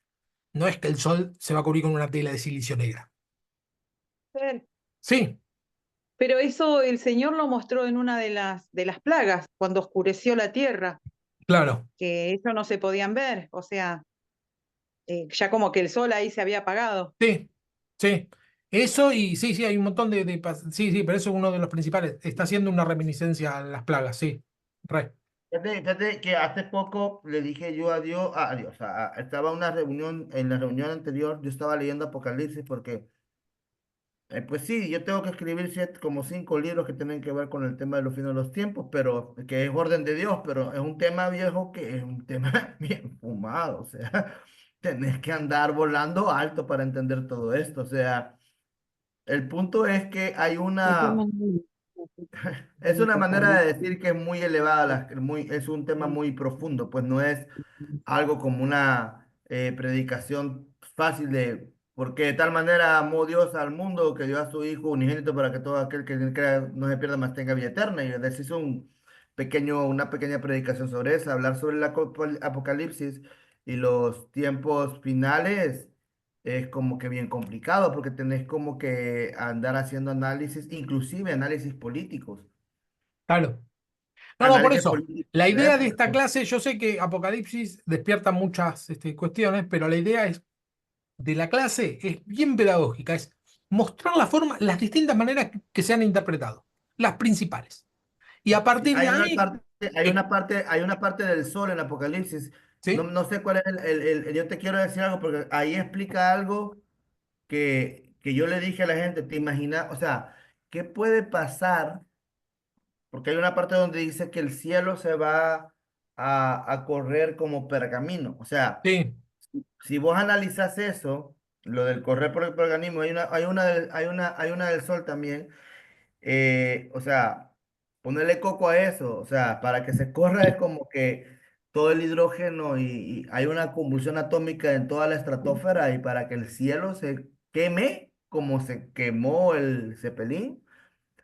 A: no es que el sol se va a cubrir con una tela de silicio negra.
B: Ver,
A: Sí,
B: pero eso el Señor lo mostró en una de las plagas, cuando oscureció la tierra,
A: claro,
B: que eso no se podían ver, o sea, ya como que el sol ahí se había apagado.
A: sí, sí. Eso y sí, sí, hay un montón sí, sí, pero eso es uno de los principales. Está haciendo una reminiscencia a las plagas, sí. Re.
G: Fíjate que hace poco le dije yo a Dios, estaba en una reunión, en la reunión anterior, yo estaba leyendo Apocalipsis porque, pues sí, yo tengo que escribir como 5 libros que tienen que ver con el tema de los fines de los tiempos, pero que es orden de Dios, pero es un tema viejo que es un tema bien fumado, o sea, tenés que andar volando alto para entender todo esto, o sea, el punto es que hay
D: ¿De qué
G: una...
D: manera?
G: Es una manera de decir que es muy elevada, es un tema muy profundo, pues no es algo como una predicación fácil de, porque de tal manera amó Dios al mundo que dio a su Hijo unigénito para que todo aquel que en él crea no se pierda, más tenga vida eterna. Y les hizo una pequeña predicación sobre eso, hablar sobre el Apocalipsis y los tiempos finales. Es como que bien complicado porque tenés como que andar haciendo análisis, inclusive análisis políticos.
A: Claro. No, no, por
G: Análisis
A: eso.
G: políticos
A: La
G: de
A: idea de
G: época.
A: esta clase, yo sé que Apocalipsis despierta muchas cuestiones, pero la idea de la clase es bien pedagógica, es mostrar la forma, las distintas maneras que se han interpretado, las principales. Y a
G: Sí,
A: partir de ahí,
G: hay una parte del sol en Apocalipsis. No,
A: ¿sí?
G: no sé cuál es yo te quiero decir algo porque ahí explica algo que yo le dije a la gente, te imaginas, o sea, ¿qué puede pasar? Porque hay una parte donde dice que el cielo se va a correr como pergamino. O sea,
A: Sí,
G: si vos analizas eso, lo del correr por el pergamino, hay una del sol también. O sea, ponerle coco a eso, o sea, para que se corra es como que todo el hidrógeno y hay una convulsión atómica en toda la estratosfera y para que el cielo se queme como se quemó el Zeppelin,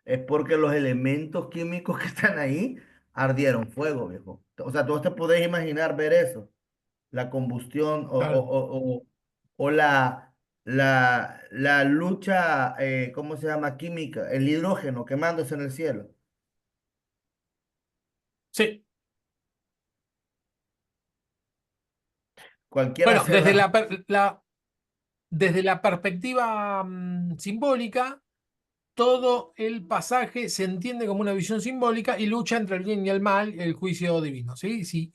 G: es porque los elementos químicos que están ahí ardieron fuego, viejo. O sea, tú te podés imaginar ver eso, la combustión
A: claro.
G: o la lucha, ¿cómo se llama? Química, el hidrógeno quemándose en el cielo.
A: Sí.
G: Cualquiera
A: Bueno,
G: se da.
A: desde la perspectiva simbólica, todo el pasaje se entiende como una visión simbólica y lucha entre el bien y el mal, el juicio divino, ¿sí? Si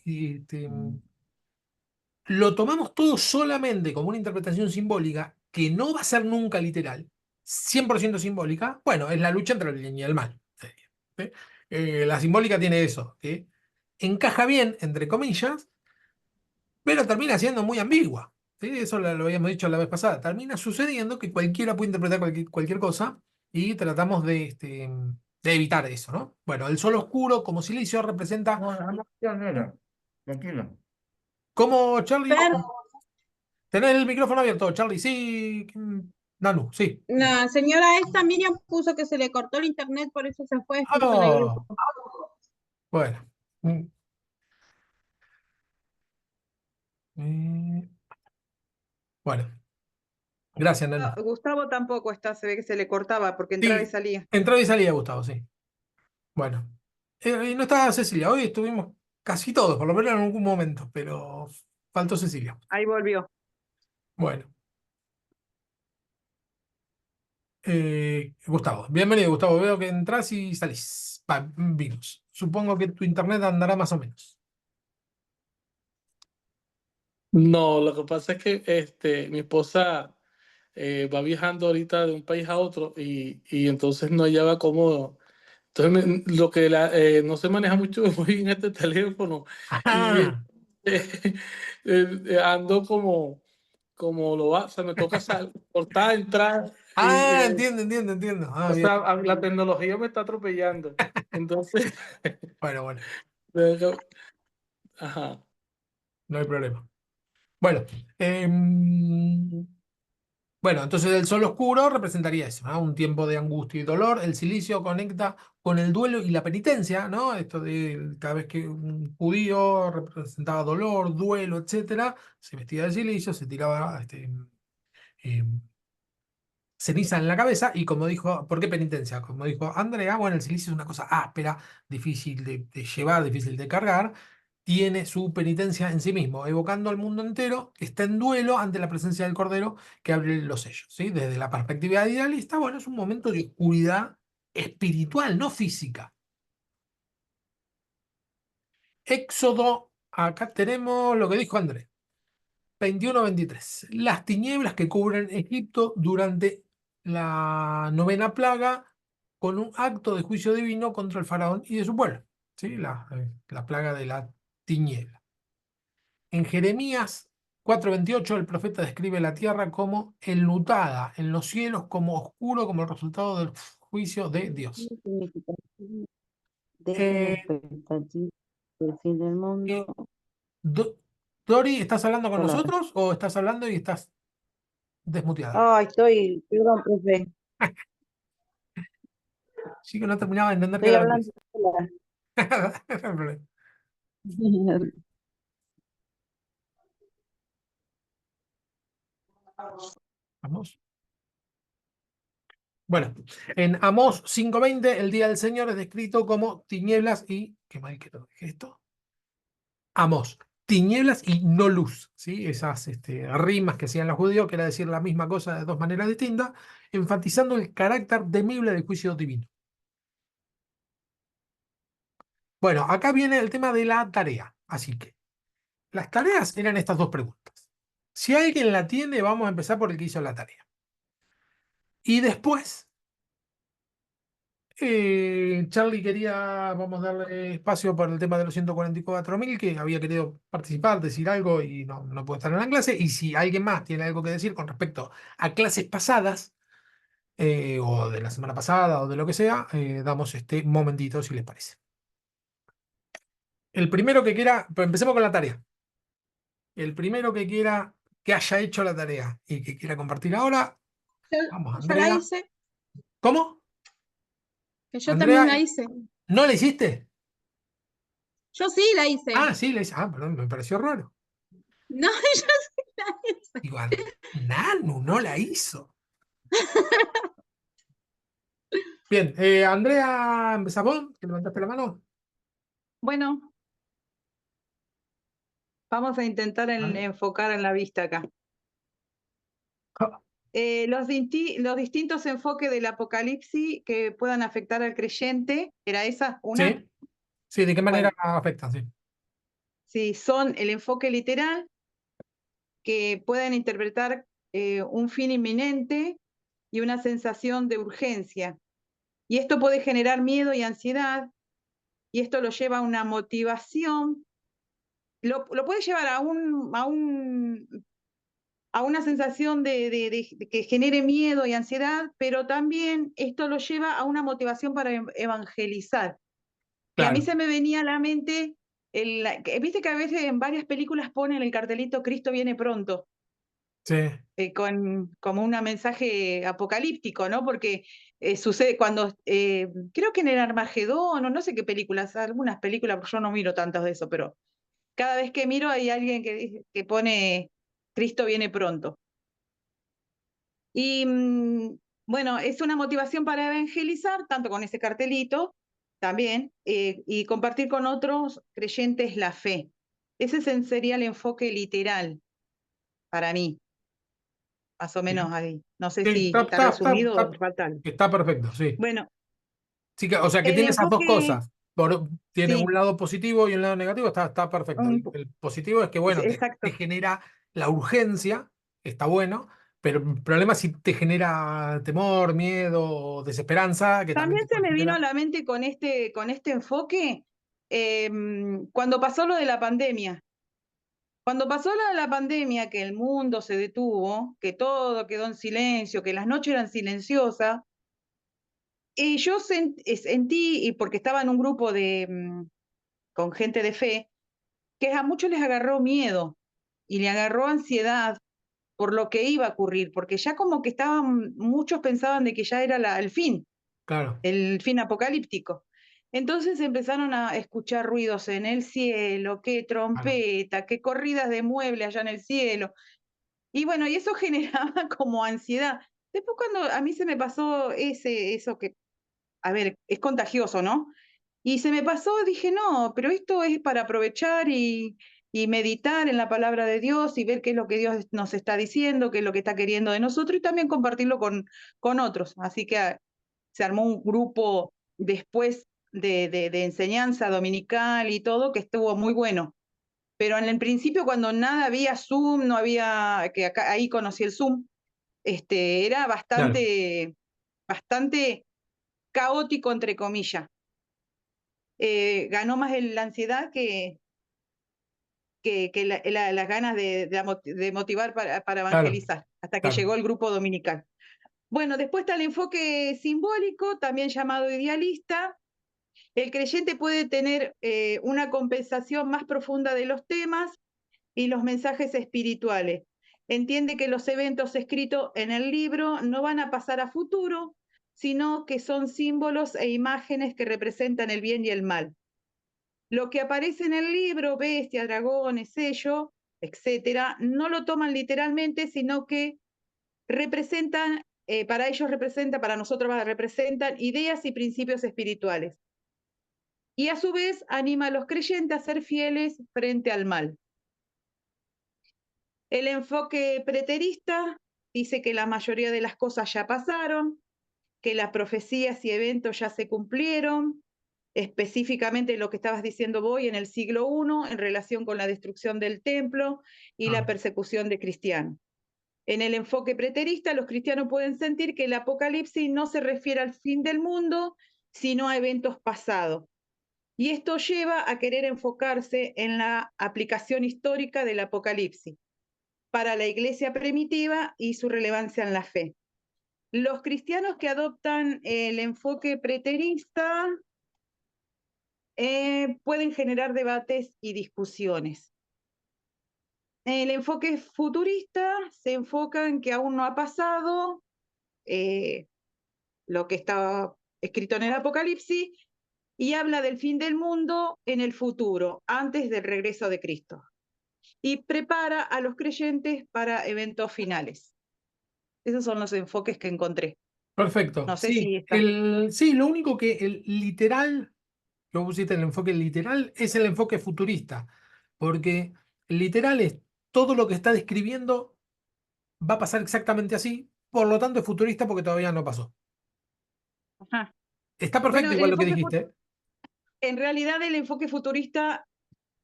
A: lo tomamos todo solamente como una interpretación simbólica, que no va a ser nunca literal, 100% simbólica, bueno, es la lucha entre el bien y el mal. Sería, ¿sí? La simbólica tiene eso, que encaja bien, entre comillas, pero termina siendo muy ambigua. ¿Sí? Eso lo habíamos dicho la vez pasada. Termina sucediendo que cualquiera puede interpretar cualquier cosa y tratamos de evitar eso, ¿no? Bueno, el sol oscuro como silicio representa,
G: No, nada más, nena, tranquilo.
A: como Charlie,
C: Fer,
A: Tenés el micrófono abierto, Charlie. Sí, Nanu, sí.
C: La señora esta Miriam puso que se le cortó el internet, por eso se fue, expulsó del
A: Oh,
C: grupo.
A: bueno. Mm, bueno, gracias, Nanu.
B: Gustavo tampoco está, se ve que se le cortaba porque entraba y
A: Sí,
B: salía.
A: entró y salía Gustavo, sí. Bueno. Y no estaba Cecilia. Hoy estuvimos casi todos, por lo menos en algún momento, pero faltó Cecilia.
B: Ahí volvió.
A: Bueno. Gustavo, bienvenido, Gustavo. Veo que entras y salís. Va, vimos. Supongo que tu internet andará más o menos.
E: No, lo que pasa es que mi esposa va viajando ahorita de un país a otro y entonces no hallaba cómodo. Entonces lo que no se maneja mucho muy bien este teléfono y
A: Ajá.
E: ando como lo va, o sea, me toca cortar, entrar y
A: Ah, entiendo, entiendo, entiendo. Ah,
E: o
A: bien.
E: sea, la tecnología me está atropellando. Entonces,
A: Bueno, bueno,
E: ajá.
A: no hay problema. Bueno, bueno, entonces el sol oscuro representaría eso, ¿no? Un tiempo de angustia y dolor. El silicio conecta con el duelo y la penitencia, ¿no? Esto de cada vez que un judío representaba dolor, duelo, etcétera, se vestía de silicio, se tiraba eh, ceniza en la cabeza y como dijo, ¿por qué penitencia? Como dijo Andrea, bueno, el silicio es una cosa áspera, difícil de llevar, difícil de cargar, tiene su penitencia en sí mismo, evocando al mundo entero que está en duelo ante la presencia del Cordero que abre los sellos, ¿sí? Desde la perspectiva idealista, bueno, es un momento de oscuridad espiritual, no física. Éxodo, acá tenemos lo que dijo Andrés. 21-23. Las tinieblas que cubren Egipto durante la novena plaga con un acto de juicio divino contra el faraón y de su pueblo. ¿Sí? La plaga de la tiniebla. En Jeremías 4:28 el profeta describe la tierra como enlutada, en los cielos como oscuro, como el resultado del juicio de Dios.
D: Significativo de la
A: Eh,
D: expectativa del fin del mundo.
A: eh, Do- Dori, ¿estás hablando con
D: Solar.
A: nosotros o estás hablando y estás desmuteada?
D: Perdón, profe,
A: Sí que no terminaba de entender qué
D: estoy
A: era lo que
D: hablando
A: es.
D: sola.
A: No hay problema. Vamos. Bueno, en Amós 5:20 el día del Señor es descrito como tinieblas y... Qué mal que lo dije esto. Amós, tinieblas y no luz, ¿sí? Esas rimas que hacían los judíos, que era decir la misma cosa de dos maneras distintas, enfatizando el carácter temible del juicio divino. Bueno, acá viene el tema de la tarea. Así que, las tareas eran estas dos preguntas. Si alguien la tiene, vamos a empezar por el que hizo la tarea. Y después Charlie quería, vamos a darle espacio para el tema de los 144.000, que había querido participar, decir algo y no puede estar en la clase. Y si alguien más tiene algo que decir con respecto a clases pasadas, o de la semana pasada, o de lo que sea, damos este momentito, si les parece. El primero que quiera, pues empecemos con la tarea. El primero que quiera que haya hecho la tarea y que quiera compartir ahora,
C: Yo,
A: vamos,
C: yo la
A: Andrea.
C: hice,
A: ¿Cómo?
C: que yo también
A: Andrea,
C: la hice.
A: ¿no la hiciste?
C: Yo sí la hice.
A: Ah, sí, la hice. Ah, perdón, me pareció raro.
C: No, yo sí la hice.
A: Digo, Nanu no la hizo. Bien, Andrea, ¿empezás vos? ¿Que levantaste la mano?
B: Bueno, vamos a intentar
A: Vale.
B: enfocar en la vista acá.
A: Ah,
B: Los distintos enfoques del Apocalipsis que puedan afectar al creyente, ¿era esa una?
A: sí, sí, ¿de qué manera
B: Bueno,
A: afectan? Sí.
B: sí, son el enfoque literal, que pueden interpretar un fin inminente y una sensación de urgencia. Y esto puede generar miedo y ansiedad, y esto lo lleva a una motivación, lo puede llevar a una sensación de que genere miedo y ansiedad, pero también esto lo lleva a una motivación para evangelizar. Y a mí
A: Claro,
B: se me venía a la mente, viste que a veces en varias películas ponen el cartelito Cristo viene pronto.
A: Sí,
B: como un mensaje apocalíptico, ¿no? Porque sucede cuando, creo que en el Armagedón, o no sé qué películas, algunas películas, porque yo no miro tantas de eso, pero cada vez que miro hay alguien que pone Cristo viene pronto. Y bueno, es una motivación para evangelizar, tanto con ese cartelito también, y compartir con otros creyentes la fe. Ese sería el enfoque literal para mí, más o menos
A: bien.
B: ahí. No sé
A: Sí,
B: si está resumido o falta algo.
A: está perfecto, sí.
B: Bueno,
A: Sí, o sea que
B: el
A: tiene esas dos
B: enfoque,
A: cosas. Tiene un
B: sí,
A: lado positivo y un lado negativo, está perfecto. El positivo es que, bueno, te
B: exacto.
A: genera la urgencia, está bueno, pero el problema es si te genera temor, miedo, desesperanza, que también
B: También
A: te
B: se
A: puede
B: me vino a
A: generar.
B: la mente con este enfoque cuando pasó lo de la pandemia. Cuando pasó la pandemia, que el mundo se detuvo, que todo quedó en silencio, que las noches eran silenciosas, y yo sentí, y porque estaba en un grupo con gente de fe, que a muchos les agarró miedo y le agarró ansiedad por lo que iba a ocurrir, porque ya como que muchos pensaban de que ya era
A: Claro,
B: el fin apocalíptico. Entonces empezaron a escuchar ruidos en el cielo, qué
A: claro,
B: trompeta, qué corridas de mueble allá en el cielo. Y bueno, y eso generaba como ansiedad. Después cuando a mí se me pasó eso que, a ver, es contagioso, ¿no? Y se me pasó, dije, no, pero esto es para aprovechar y meditar en la palabra de Dios y ver qué es lo que Dios nos está diciendo, qué es lo que está queriendo de nosotros y también compartirlo con otros. Así que se armó un grupo después de enseñanza dominical y todo que estuvo muy bueno. Pero en el principio, cuando nada había Zoom, no había, que acá, ahí conocí el Zoom, era
A: claro,
B: bastante caótico, entre comillas. Ganó más la ansiedad que las ganas de motivar para
A: claro,
B: evangelizar, hasta que
A: claro.
B: llegó el grupo dominical. Bueno, después está el enfoque simbólico, también llamado idealista. El creyente puede tener una compensación más profunda de los temas y los mensajes espirituales. Entiende que los eventos escritos en el libro no van a pasar a futuro, sino que son símbolos e imágenes que representan el bien y el mal. Lo que aparece en el libro, bestia, dragones, sello, etcétera, no lo toman literalmente, sino que representan, para ellos representan, para nosotros representan ideas y principios espirituales. Y a su vez anima a los creyentes a ser fieles frente al mal. El enfoque preterista dice que la mayoría de las cosas ya pasaron, que las profecías y eventos ya se cumplieron, específicamente lo que estabas diciendo vos en el siglo I en relación con la destrucción del templo y la
A: Ah,
B: persecución de cristianos. En el enfoque preterista, los cristianos pueden sentir que el Apocalipsis no se refiere al fin del mundo, sino a eventos pasados. Y esto lleva a querer enfocarse en la aplicación histórica del Apocalipsis para la iglesia primitiva y su relevancia en la fe. Los cristianos que adoptan el enfoque preterista pueden generar debates y discusiones. El enfoque futurista se enfoca en que aún no ha pasado lo que está escrito en el Apocalipsis y habla del fin del mundo en el futuro, antes del regreso de Cristo. Y prepara a los creyentes para eventos finales. Esos son los enfoques que encontré.
A: perfecto.
B: No sé
A: Sí,
B: si está.
A: sí, lo único que el literal, lo pusiste el enfoque literal, es el enfoque futurista. Porque el literal es todo lo que está describiendo va a pasar exactamente así, por lo tanto es futurista porque todavía no pasó.
B: Ajá.
A: Está
B: Bueno,
A: perfecto igual lo que dijiste, ¿eh?
B: en realidad el enfoque futurista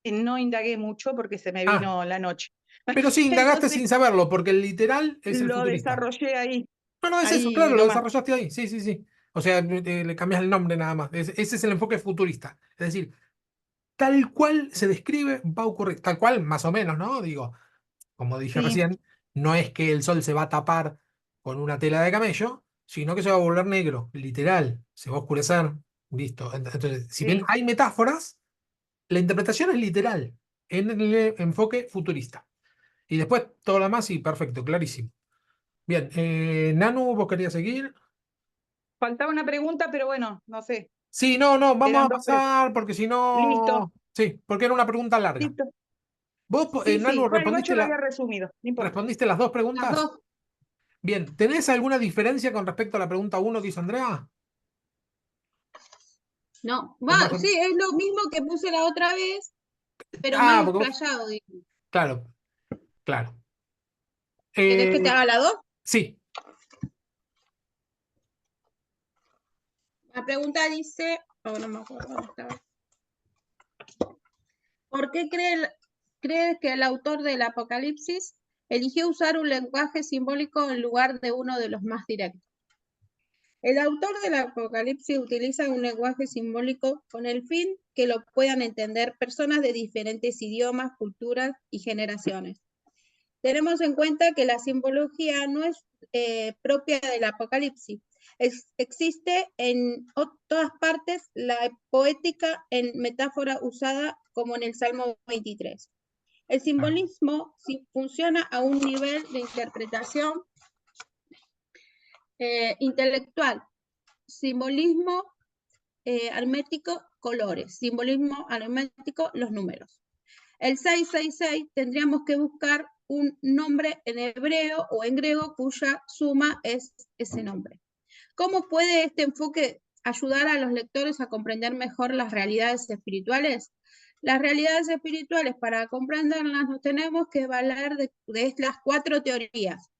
B: no indagué mucho porque se me
A: Ah,
B: vino la noche.
A: pero sí, indagaste
B: Entonces
A: sin saberlo, porque el literal es el
B: lo
A: futurista.
B: desarrollé
A: No, no, es eso,
B: ahí
A: claro, lo
B: nomás.
A: desarrollaste ahí. Sí, sí, sí. O sea, le cambias el nombre nada más. Ese es el enfoque futurista. Es decir, tal cual se describe, va a ocurrir. Tal cual, más o menos, ¿no? Digo, como dije
B: Sí,
A: recién, no es que el sol se va a tapar con una tela de camello, sino que se va a volver negro, literal. Se va a oscurecer. Listo. Entonces, si bien
B: sí.
A: hay metáforas, la interpretación es literal en el enfoque futurista. Y después todo lo demás, sí, perfecto, clarísimo. Bien, Nanu, ¿vos querías seguir?
B: Faltaba una pregunta, pero bueno, no sé.
A: Sí, no, no, vamos
B: Eran
A: a
B: dos.
A: pasar porque si
B: Listo,
A: no. Sí, porque era una pregunta larga.
B: listo.
A: ¿Vos,
B: Sí,
A: Nanu,
B: sí. Bueno, igual yo lo había resumido, no importa.
A: respondiste las dos
C: Las
A: preguntas?
C: dos.
A: Bien, ¿tenés alguna diferencia con respecto a la pregunta uno que hizo Andrea?
C: No,
A: ¿O más
C: sí, es lo mismo que puse la otra vez, pero
A: Ah,
C: más
A: porque
C: explayado.
A: claro, claro.
C: ¿Querés que te
A: Eh,
C: haga la dos?
A: sí,
C: La pregunta dice, oh, no me acuerdo dónde estaba. ¿Por qué crees que el autor del Apocalipsis eligió usar un lenguaje simbólico en lugar de uno de los más directos? El autor del Apocalipsis utiliza un lenguaje simbólico con el fin que lo puedan entender personas de diferentes idiomas, culturas y generaciones. Tenemos en cuenta que la simbología no es propia del Apocalipsis. Existe en todas partes la poética en metáfora usada como en el Salmo 23. El simbolismo funciona a un nivel de interpretación intelectual. Simbolismo aritmético, colores. Simbolismo aritmético, los números. El 666 tendríamos que buscar un nombre en hebreo o en griego cuya suma es ese nombre. ¿Cómo puede este enfoque ayudar a los lectores a comprender mejor las realidades espirituales? Las realidades espirituales, para comprenderlas, nos tenemos que valer de las 4 teorías,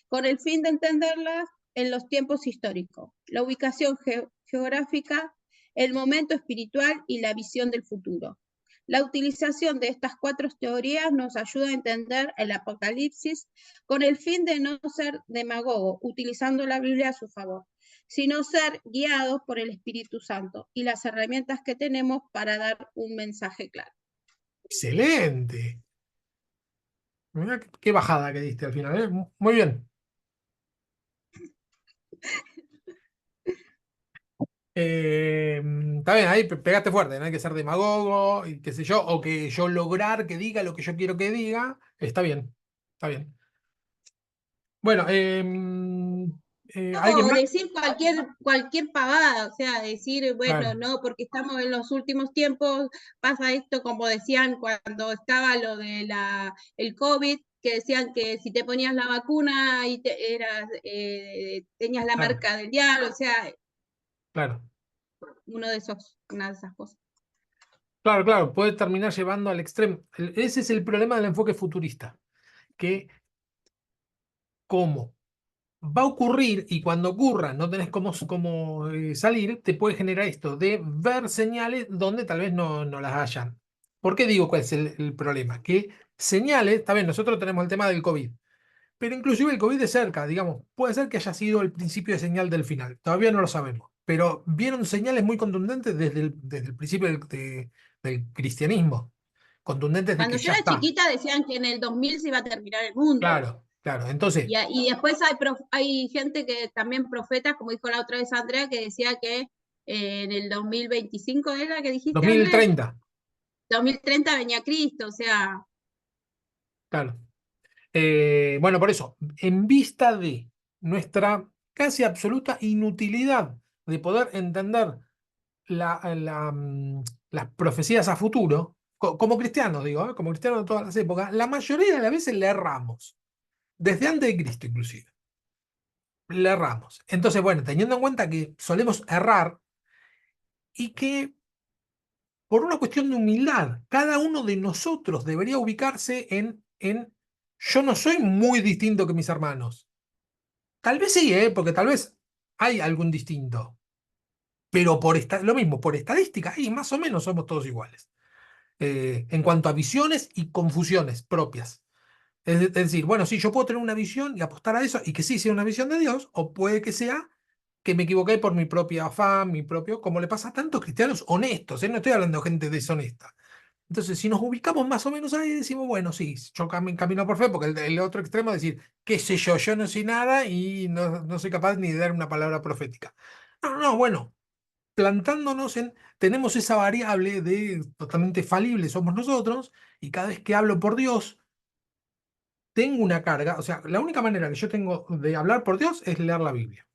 C: con el fin de entenderlas en los tiempos históricos, la ubicación geográfica, el momento espiritual y la visión del futuro. La utilización de estas 4 teorías nos ayuda a entender el Apocalipsis con el fin de no ser demagogo, utilizando la Biblia a su favor, sino ser guiados por el Espíritu Santo y las herramientas que tenemos para dar un mensaje claro.
A: excelente. Mirá qué bajada que diste al final, ¿eh? Muy bien. Está bien, ahí pegaste fuerte, no hay que ser demagogo y qué sé yo, o que yo lograr que diga lo que yo quiero que diga. Está bien, está bien. Bueno, ¿alguien
C: O
A: más?
C: decir cualquier pavada, o sea, decir, bueno,
A: Claro,
C: no, porque estamos en los últimos tiempos, pasa esto como decían cuando estaba lo de el COVID, que decían que si te ponías la vacuna y tenías la
A: claro,
C: marca del diablo, o sea,
A: claro.
C: una de esas cosas.
A: Claro, claro, puede terminar llevando al extremo. Ese es el problema del enfoque futurista, que como va a ocurrir y cuando ocurra no tenés cómo salir, te puede generar esto de ver señales donde tal vez no las hayan. ¿Por qué digo cuál es el problema? Que señales, está bien, nosotros tenemos el tema del COVID, pero inclusive el COVID de cerca, digamos, puede ser que haya sido el principio de señal del final, todavía no lo sabemos, pero vieron señales muy contundentes desde el principio del cristianismo, contundentes de que
C: Cuando yo
A: ya
C: era
A: está.
C: chiquita decían que en el 2000 se iba a terminar el mundo.
A: Claro, claro, entonces,
C: Y después hay gente que también profetas, como dijo la otra vez Andrea, que decía que en el 2025 era que dijiste, Andrés,
A: 2030,
C: 2030 venía Cristo, o sea,
A: claro. Bueno, por eso, en vista de nuestra casi absoluta inutilidad de poder entender las profecías a futuro, como cristianos, digo, como cristianos de todas las épocas, la mayoría de las veces le erramos, desde antes de Cristo inclusive, le erramos. Entonces, bueno, teniendo en cuenta que solemos errar y que por una cuestión de humildad, cada uno de nosotros debería ubicarse en yo no soy muy distinto que mis hermanos. Tal vez sí, porque tal vez hay algún distinto. Pero lo mismo, por estadística, y más o menos somos todos iguales. En cuanto a visiones y confusiones propias. Es decir, bueno, sí, yo puedo tener una visión y apostar a eso y que sí sea una visión de Dios, o puede que sea que me equivoqué por mi propia afán, mi propio, como le pasa a tantos cristianos honestos, no estoy hablando de gente deshonesta. Entonces, si nos ubicamos más o menos ahí, decimos, bueno, sí, yo camino por fe, porque el otro extremo es decir, qué sé yo no sé nada y no soy capaz ni de dar una palabra profética. No, no, bueno, plantándonos tenemos esa variable de totalmente falible somos nosotros, y cada vez que hablo por Dios, tengo una carga, o sea, la única manera que yo tengo de hablar por Dios es leer la Biblia.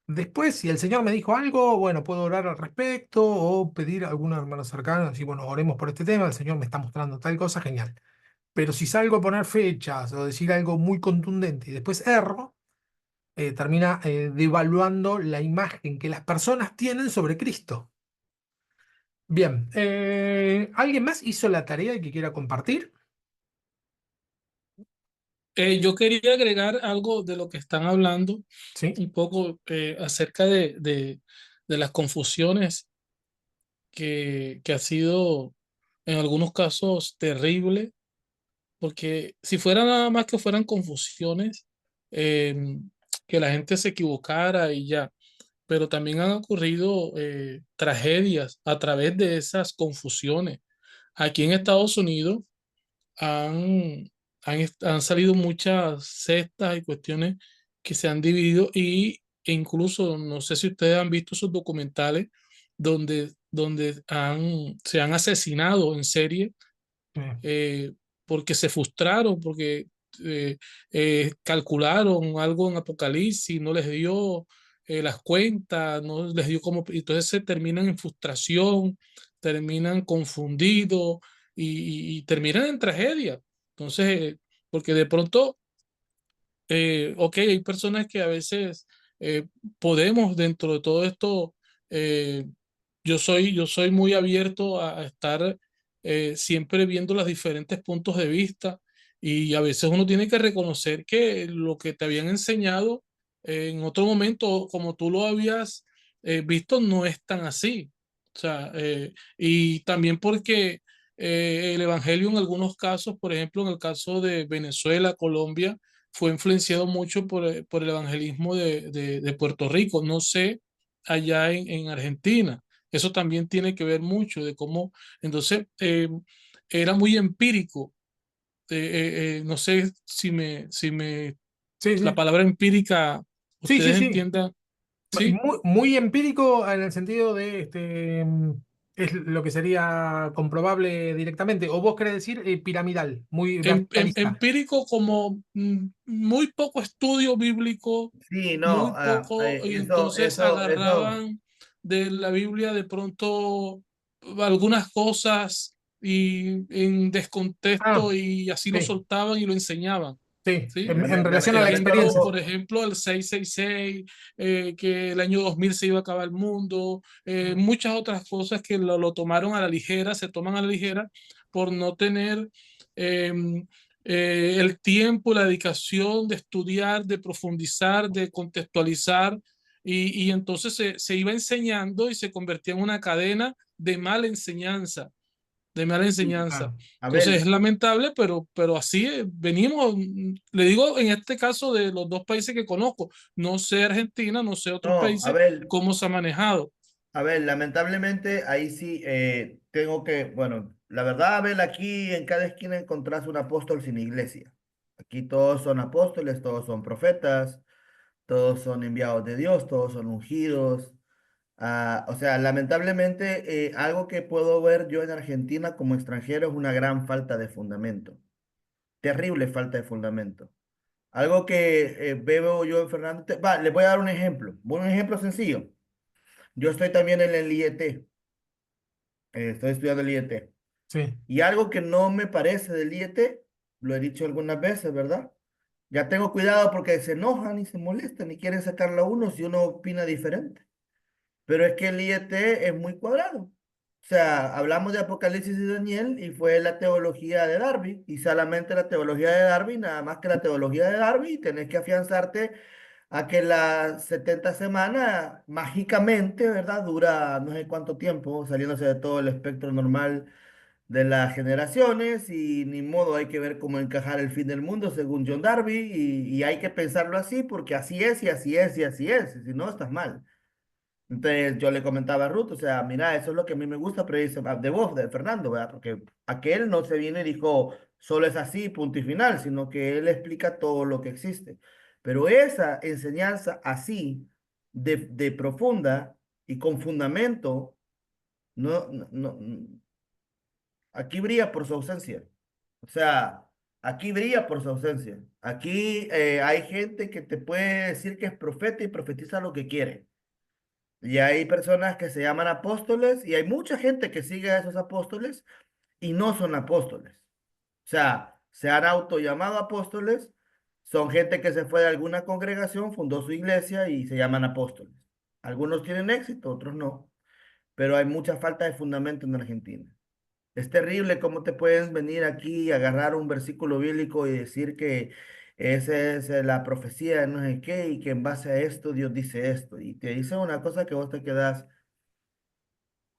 A: Después, si el Señor me dijo algo, bueno, puedo orar al respecto o pedir a alguna hermana cercana, decir, bueno, oremos por este tema, el Señor me está mostrando tal cosa, genial. Pero si salgo a poner fechas o decir algo muy contundente y después erro, termina devaluando la imagen que las personas tienen sobre Cristo. Bien, ¿alguien más hizo la tarea y que quiera compartir?
E: Yo quería agregar algo de lo que están hablando,
A: Sí,
E: un poco acerca de las confusiones que ha sido en algunos casos terrible, porque si fuera nada más que fueran confusiones, eh, que la gente se equivocara y ya, pero también han ocurrido tragedias a través de esas confusiones. Aquí en Estados Unidos han, han salido muchas sectas y cuestiones que se han dividido e incluso no sé si ustedes han visto esos documentales donde se han asesinado en serie
A: sí,
E: porque se frustraron, porque eh, calcularon algo en Apocalipsis, no les dio las cuentas, no les dio como, entonces se terminan en frustración, terminan confundidos y terminan en tragedia. Entonces, porque de pronto ok, hay personas que a veces podemos dentro de todo esto, eh, yo soy muy abierto a estar siempre viendo los diferentes puntos de vista y a veces uno tiene que reconocer que lo que te habían enseñado en otro momento, como tú lo habías visto, no es tan así. O sea, y también porque el Evangelio en algunos casos, por ejemplo, en el caso de Venezuela, Colombia, fue influenciado mucho por el evangelismo de Puerto Rico. No sé, allá en Argentina. Eso también tiene que ver mucho de cómo, entonces, era muy empírico. No sé
A: sí,
E: la
A: sí,
E: palabra empírica,
A: sí, sí,
E: ustedes
A: sí.
E: entiendan,
A: Y
E: ¿sí?
A: muy, muy empírico en el sentido de es lo que sería comprobable directamente. O vos querés decir piramidal, muy verticalista.
E: Empírico como muy poco estudio bíblico,
G: Sí,
E: muy
G: no,
E: poco, y entonces
G: eso.
E: agarraban de la Biblia de pronto algunas cosas y en descontexto
A: Ah,
E: y así lo
A: sí,
E: soltaban y lo enseñaban.
A: sí,
E: ¿Sí?
A: en relación a la experiencia.
E: Por ejemplo, el 666, que el año 2000 se iba a acabar el mundo, muchas otras cosas que lo tomaron a la ligera, se toman a la ligera por no tener eh, el tiempo, la dedicación de estudiar, de profundizar, de contextualizar, y entonces se iba enseñando y se convertía en una cadena de mala enseñanza.
A: Claro.
E: Entonces
G: Abel,
E: es lamentable, pero así venimos, le digo en este caso de los dos países que conozco, no sé Argentina, no sé otros
G: no,
E: países,
G: Abel,
E: cómo se ha manejado.
G: lamentablemente ahí sí tengo que, bueno, la verdad, Abel, aquí en cada esquina encontrás un apóstol sin iglesia. Aquí todos son apóstoles, todos son profetas, todos son enviados de Dios, todos son ungidos. O sea, lamentablemente, algo que puedo ver yo en Argentina como extranjero es una gran falta de fundamento, terrible falta de fundamento. Algo que veo yo en Fernando, le voy a dar un ejemplo sencillo. Yo estoy también en el IET, estoy estudiando el IET.
A: Sí,
G: Y algo que no me parece del IET, lo he dicho algunas veces, ¿verdad? Ya tengo cuidado porque se enojan y se molestan y quieren sacarlo a uno si uno opina diferente. Pero es que el IET es muy cuadrado. O sea, hablamos de Apocalipsis y Daniel y fue la teología de Darby y solamente la teología de Darby, nada más que la teología de Darby, y tenés que afianzarte a que las 70 semanas mágicamente, ¿verdad? Dura no sé cuánto tiempo, saliéndose de todo el espectro normal de las generaciones y ni modo, hay que ver cómo encajar el fin del mundo según John Darby y hay que pensarlo así porque así es y así es y así es, si no estás mal. Entonces yo le comentaba a Ruth, o sea, mira, eso es lo que a mí me gusta, pero dice, de vos, de Fernando, ¿verdad? Porque aquel no se viene y dijo, solo es así, punto y final, sino que él explica todo lo que existe. Pero esa enseñanza así, de profunda y con fundamento, no, aquí brilla por su ausencia. O sea, Aquí brilla por su ausencia. Aquí hay gente que te puede decir que es profeta y profetiza lo que quiere. Y hay personas que se llaman apóstoles y hay mucha gente que sigue a esos apóstoles y no son apóstoles. O sea, se han autollamado apóstoles, son gente que se fue de alguna congregación, fundó su iglesia y se llaman apóstoles. Algunos tienen éxito, otros no, pero hay mucha falta de fundamento en Argentina. Es terrible cómo te pueden venir aquí y agarrar un versículo bíblico y decir que esa es la profecía de no sé qué y que en base a esto Dios dice esto. Y te dice una cosa que vos te quedas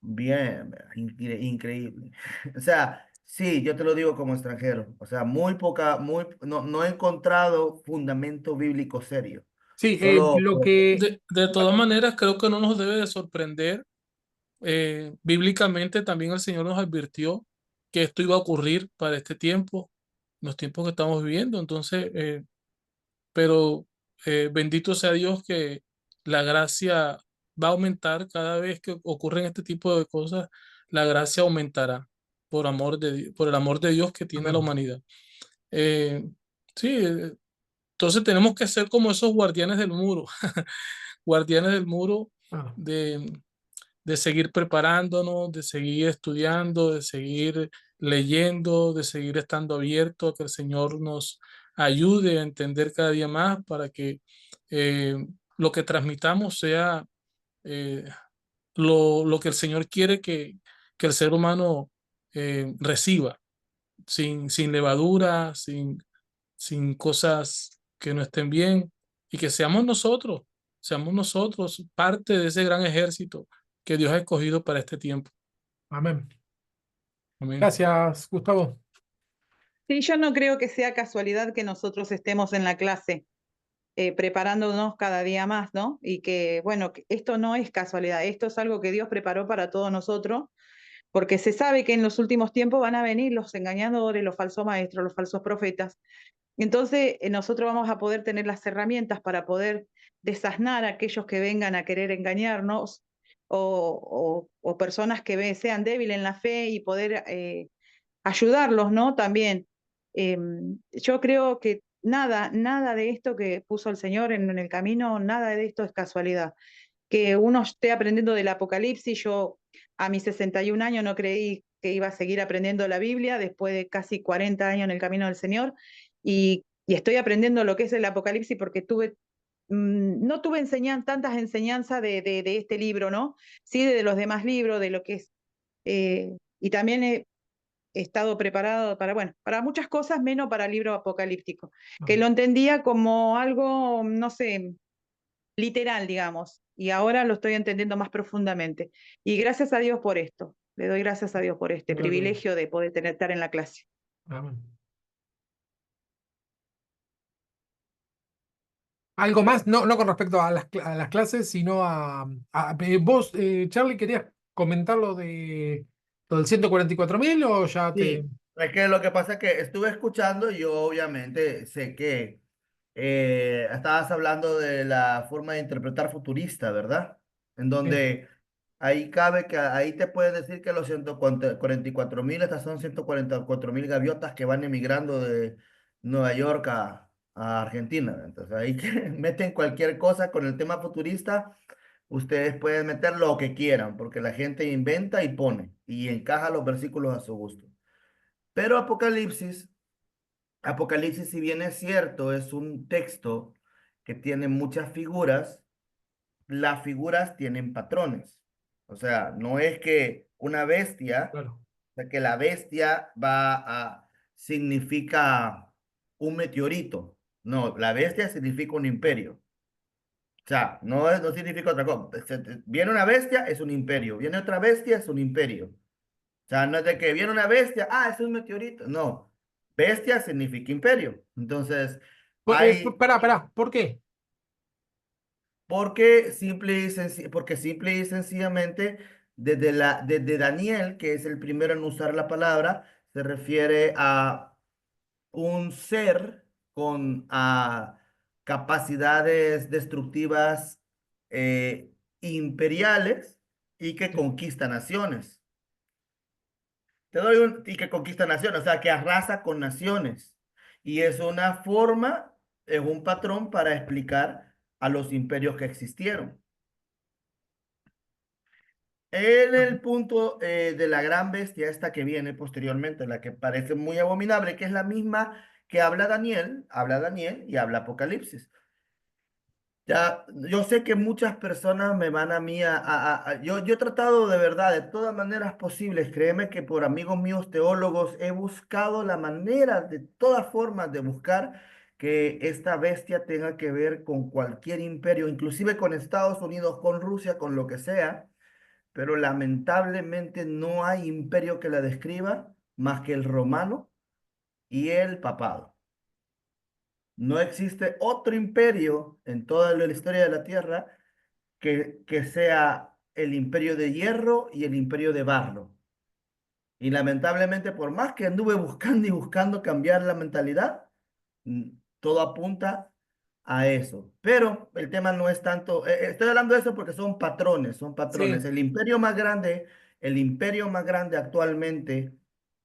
G: bien, increíble. O sea, sí, yo te lo digo como extranjero. O sea, no he encontrado fundamento bíblico serio.
A: Sí,
G: Solo,
A: lo que...
E: De todas maneras, creo que no nos debe de sorprender. Bíblicamente también el Señor nos advirtió que esto iba a ocurrir para este tiempo, los tiempos que estamos viviendo. Entonces, pero bendito sea Dios que la gracia va a aumentar cada vez que ocurren este tipo de cosas, la gracia aumentará por el amor de Dios que tiene la
A: Amén.
E: humanidad. Eh, sí, entonces tenemos que ser como esos guardianes del muro, guardianes del muro
A: Ah,
E: de, de seguir preparándonos, de seguir estudiando, de seguir leyendo, de seguir estando abierto a que el Señor nos ayude a entender cada día más para que eh, lo que transmitamos sea eh, lo que el Señor quiere que el ser humano reciba, sin levadura, sin cosas que no estén bien, y que seamos nosotros parte de ese gran ejército que Dios ha escogido para este tiempo.
A: amén.
E: Amén.
A: Gracias, Gustavo.
B: Sí, yo no creo que sea casualidad que nosotros estemos en la clase preparándonos cada día más, ¿no? Y que, bueno, que esto no es casualidad, esto es algo que Dios preparó para todos nosotros, porque se sabe que en los últimos tiempos van a venir los engañadores, los falsos maestros, los falsos profetas. Entonces, nosotros vamos a poder tener las herramientas para poder desasnar a aquellos que vengan a querer engañarnos o personas que sean débiles en la fe y poder ayudarlos, ¿no? También. Yo creo que nada de esto que puso el Señor en el camino, nada de esto es casualidad. Que uno esté aprendiendo del Apocalipsis, yo a mis 61 años no creí que iba a seguir aprendiendo la Biblia después de casi 40 años en el camino del Señor y estoy aprendiendo lo que es el Apocalipsis porque no tuve tantas enseñanzas de este libro, ¿no? Sí, de los demás libros, de lo que es, y también he estado preparado para, bueno, para muchas cosas, menos para el libro apocalíptico, que lo entendía como algo, no sé, literal, digamos, y ahora lo estoy entendiendo más profundamente. Y gracias a Dios por esto, le doy gracias a Dios por este
A: Aleluya.
B: privilegio de poder estar en la clase.
A: Amén. ¿Algo más? No, no con respecto a a las clases, sino vos, Charlie, ¿querías comentar lo del 144.000 o ya te...
G: sí, es que lo que pasa es que estuve escuchando y yo obviamente sé que estabas hablando de la forma de interpretar futurista, ¿verdad? En
A: Sí,
G: donde ahí cabe que ahí te pueden decir que los 144.000, estas son 144.000 gaviotas que van emigrando de Nueva York a Argentina. Entonces ahí que meten cualquier cosa con el tema futurista, ustedes pueden meter lo que quieran, porque la gente inventa y pone y encaja los versículos a su gusto. Pero Apocalipsis, si bien es cierto, es un texto que tiene muchas figuras. Las figuras tienen patrones. O sea, no es que una bestia,
A: claro.
G: o sea, que la bestia significa un meteorito. No, la bestia significa un imperio. O sea, no significa otra cosa. Viene una bestia, es un imperio. Viene otra bestia, es un imperio. O sea, no es de que viene una bestia, es un meteorito. No, bestia significa imperio. Entonces, hay,
A: Pará, ¿por qué?
G: porque simple y sencillamente, desde Daniel, que es el primero en usar la palabra, se refiere a un ser con capacidades destructivas imperiales y que
A: Sí,
G: conquista naciones. Y que conquista naciones, o sea, que arrasa con naciones. Y es una forma, es un patrón para explicar a los imperios que existieron. En el punto de la gran bestia, esta que viene posteriormente, la que parece muy abominable, que es la misma que habla Daniel y habla Apocalipsis. Ya, yo sé que muchas personas me van a mí yo he tratado de verdad, de todas maneras posibles, créeme que por amigos míos teólogos he buscado la manera, de todas formas, de buscar que esta bestia tenga que ver con cualquier imperio, inclusive con Estados Unidos, con Rusia, con lo que sea, pero lamentablemente no hay imperio que la describa más que el romano y el papado. No existe otro imperio en toda la historia de la Tierra que sea el imperio de hierro y el imperio de barro. Y lamentablemente, por más que anduve buscando y buscando cambiar la mentalidad, mm, todo apunta a eso. Pero el tema no es tanto, estoy hablando de eso porque son patrones, son patrones.
A: Sí,
G: El imperio más grande actualmente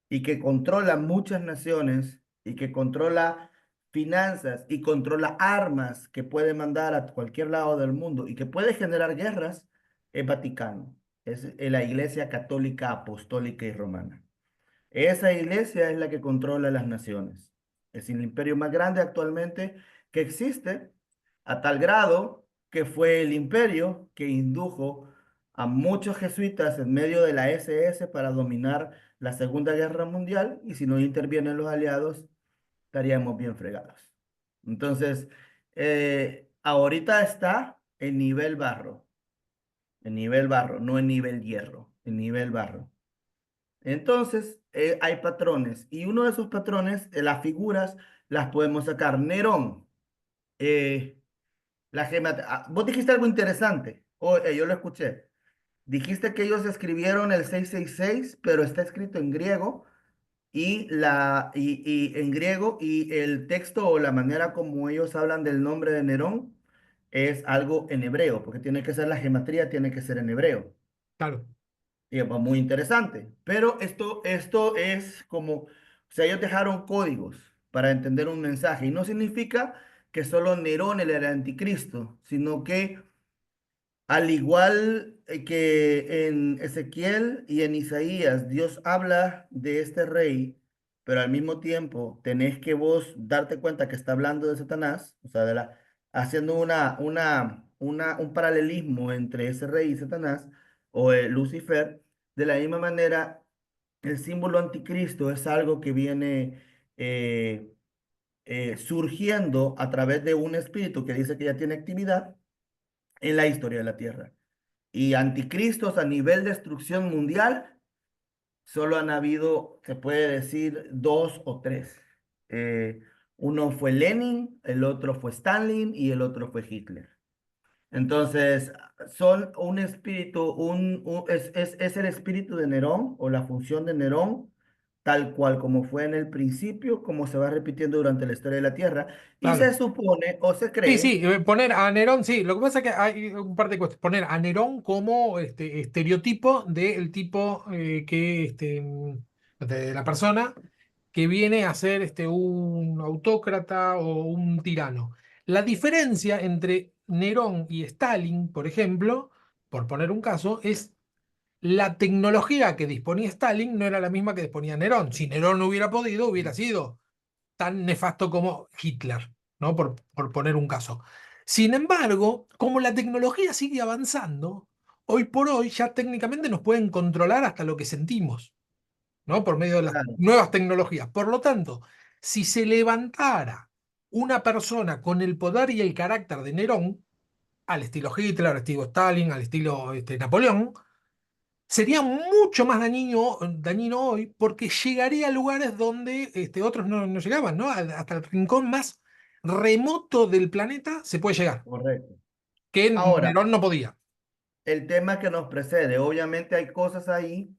G: y que controla muchas naciones y que controla finanzas y controla armas que puede mandar a cualquier lado del mundo y que puede generar guerras, es Vaticano, es la Iglesia Católica Apostólica y Romana. Esa iglesia es la que controla las naciones. Es el imperio más grande actualmente que existe, a tal grado que fue el imperio que indujo a muchos jesuitas en medio de la SS para dominar la Segunda Guerra Mundial, y si no intervienen los aliados, estaríamos bien fregados. Entonces, ahorita está en nivel barro, no en nivel hierro, en nivel barro. Entonces, hay patrones y uno de esos patrones, las las podemos sacar. Nerón, eh, vos dijiste algo interesante, yo lo escuché. Dijiste que ellos escribieron el 666, pero está escrito en griego y en griego y el texto o la manera como ellos hablan del nombre de Nerón es algo en hebreo, porque tiene que ser la gematría, tiene que ser en hebreo.
A: claro.
G: Y es muy interesante. Pero esto es como, o sea, ellos dejaron códigos para entender un mensaje. Y no significa que solo Nerón era el anticristo, sino que al igual que en Ezequiel y en Isaías, Dios habla de este rey, pero al mismo tiempo tenés que vos darte cuenta que está hablando de Satanás, o sea, haciendo un paralelismo entre ese rey y Satanás, o Lucifer. De la misma manera, el símbolo anticristo es algo que viene surgiendo a través de un espíritu que dice que ya tiene actividad en la historia de la tierra. Y anticristos a nivel de destrucción mundial, solo han habido, se puede decir, dos o tres. Eh, Uno fue Lenin, el otro fue Stalin y el otro fue Hitler. Entonces, son un espíritu, es el espíritu de Nerón o la función de Nerón, tal cual como fue en el principio, como se va repitiendo durante la historia de la Tierra. Y se
A: Claro.
G: supone o se
A: Sí,
G: cree,
A: sí, poner a Nerón, sí, lo que pasa es que hay un par de cuestiones. Poner a Nerón como estereotipo del tipo de la persona que viene a ser un autócrata o un tirano. La diferencia entre Nerón y Stalin, por ejemplo, por poner un caso, es la tecnología que disponía Stalin no era la misma que disponía Nerón. Si Nerón no hubiera podido, hubiera sido tan nefasto como Hitler, ¿no? Por poner un caso. Sin embargo, como la tecnología sigue avanzando, hoy por hoy ya técnicamente nos pueden controlar hasta lo que sentimos, ¿no? Por medio de las
G: claro,
A: nuevas tecnologías. Por lo tanto, si se levantara una persona con el poder y el carácter de Nerón, al estilo Hitler, al estilo Stalin, al estilo Napoleón, sería mucho más dañino hoy porque llegaría a lugares donde otros no llegaban, ¿no? Hasta el rincón más remoto del planeta se puede llegar,
G: correcto.
A: que
G: Ahora,
A: Nerón no podía.
G: el tema que nos precede, obviamente hay cosas ahí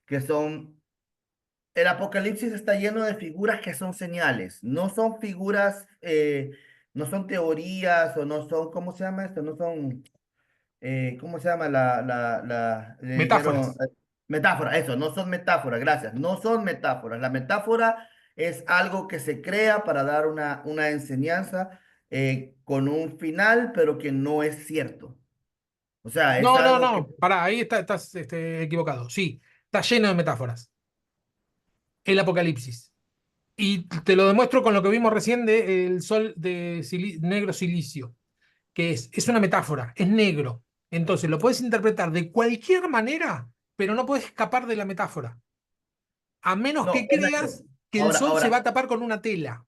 G: que son, el Apocalipsis está lleno de figuras que son señales, no son figuras, no son teorías o no son, ¿cómo se llama esto? No son, ¿cómo se llama le dijeron,
A: Metáforas.
G: metáfora, eso, no son metáforas, gracias, no son metáforas. La metáfora es algo que se crea para dar una enseñanza con un final, pero que no es cierto. O sea, es
A: No, no,
G: algo que...
A: no, pará, ahí estás equivocado. Sí, está lleno de metáforas. El Apocalipsis. Y te lo demuestro con lo que vimos recién de el sol de negro silicio, que es una metáfora, es negro. Entonces lo puedes interpretar de cualquier manera, pero no puedes escapar de la metáfora. A menos
G: No,
A: que
G: es negro.
A: creas que el
G: Ahora,
A: sol se va a
G: ahora,
A: tapar con una tela.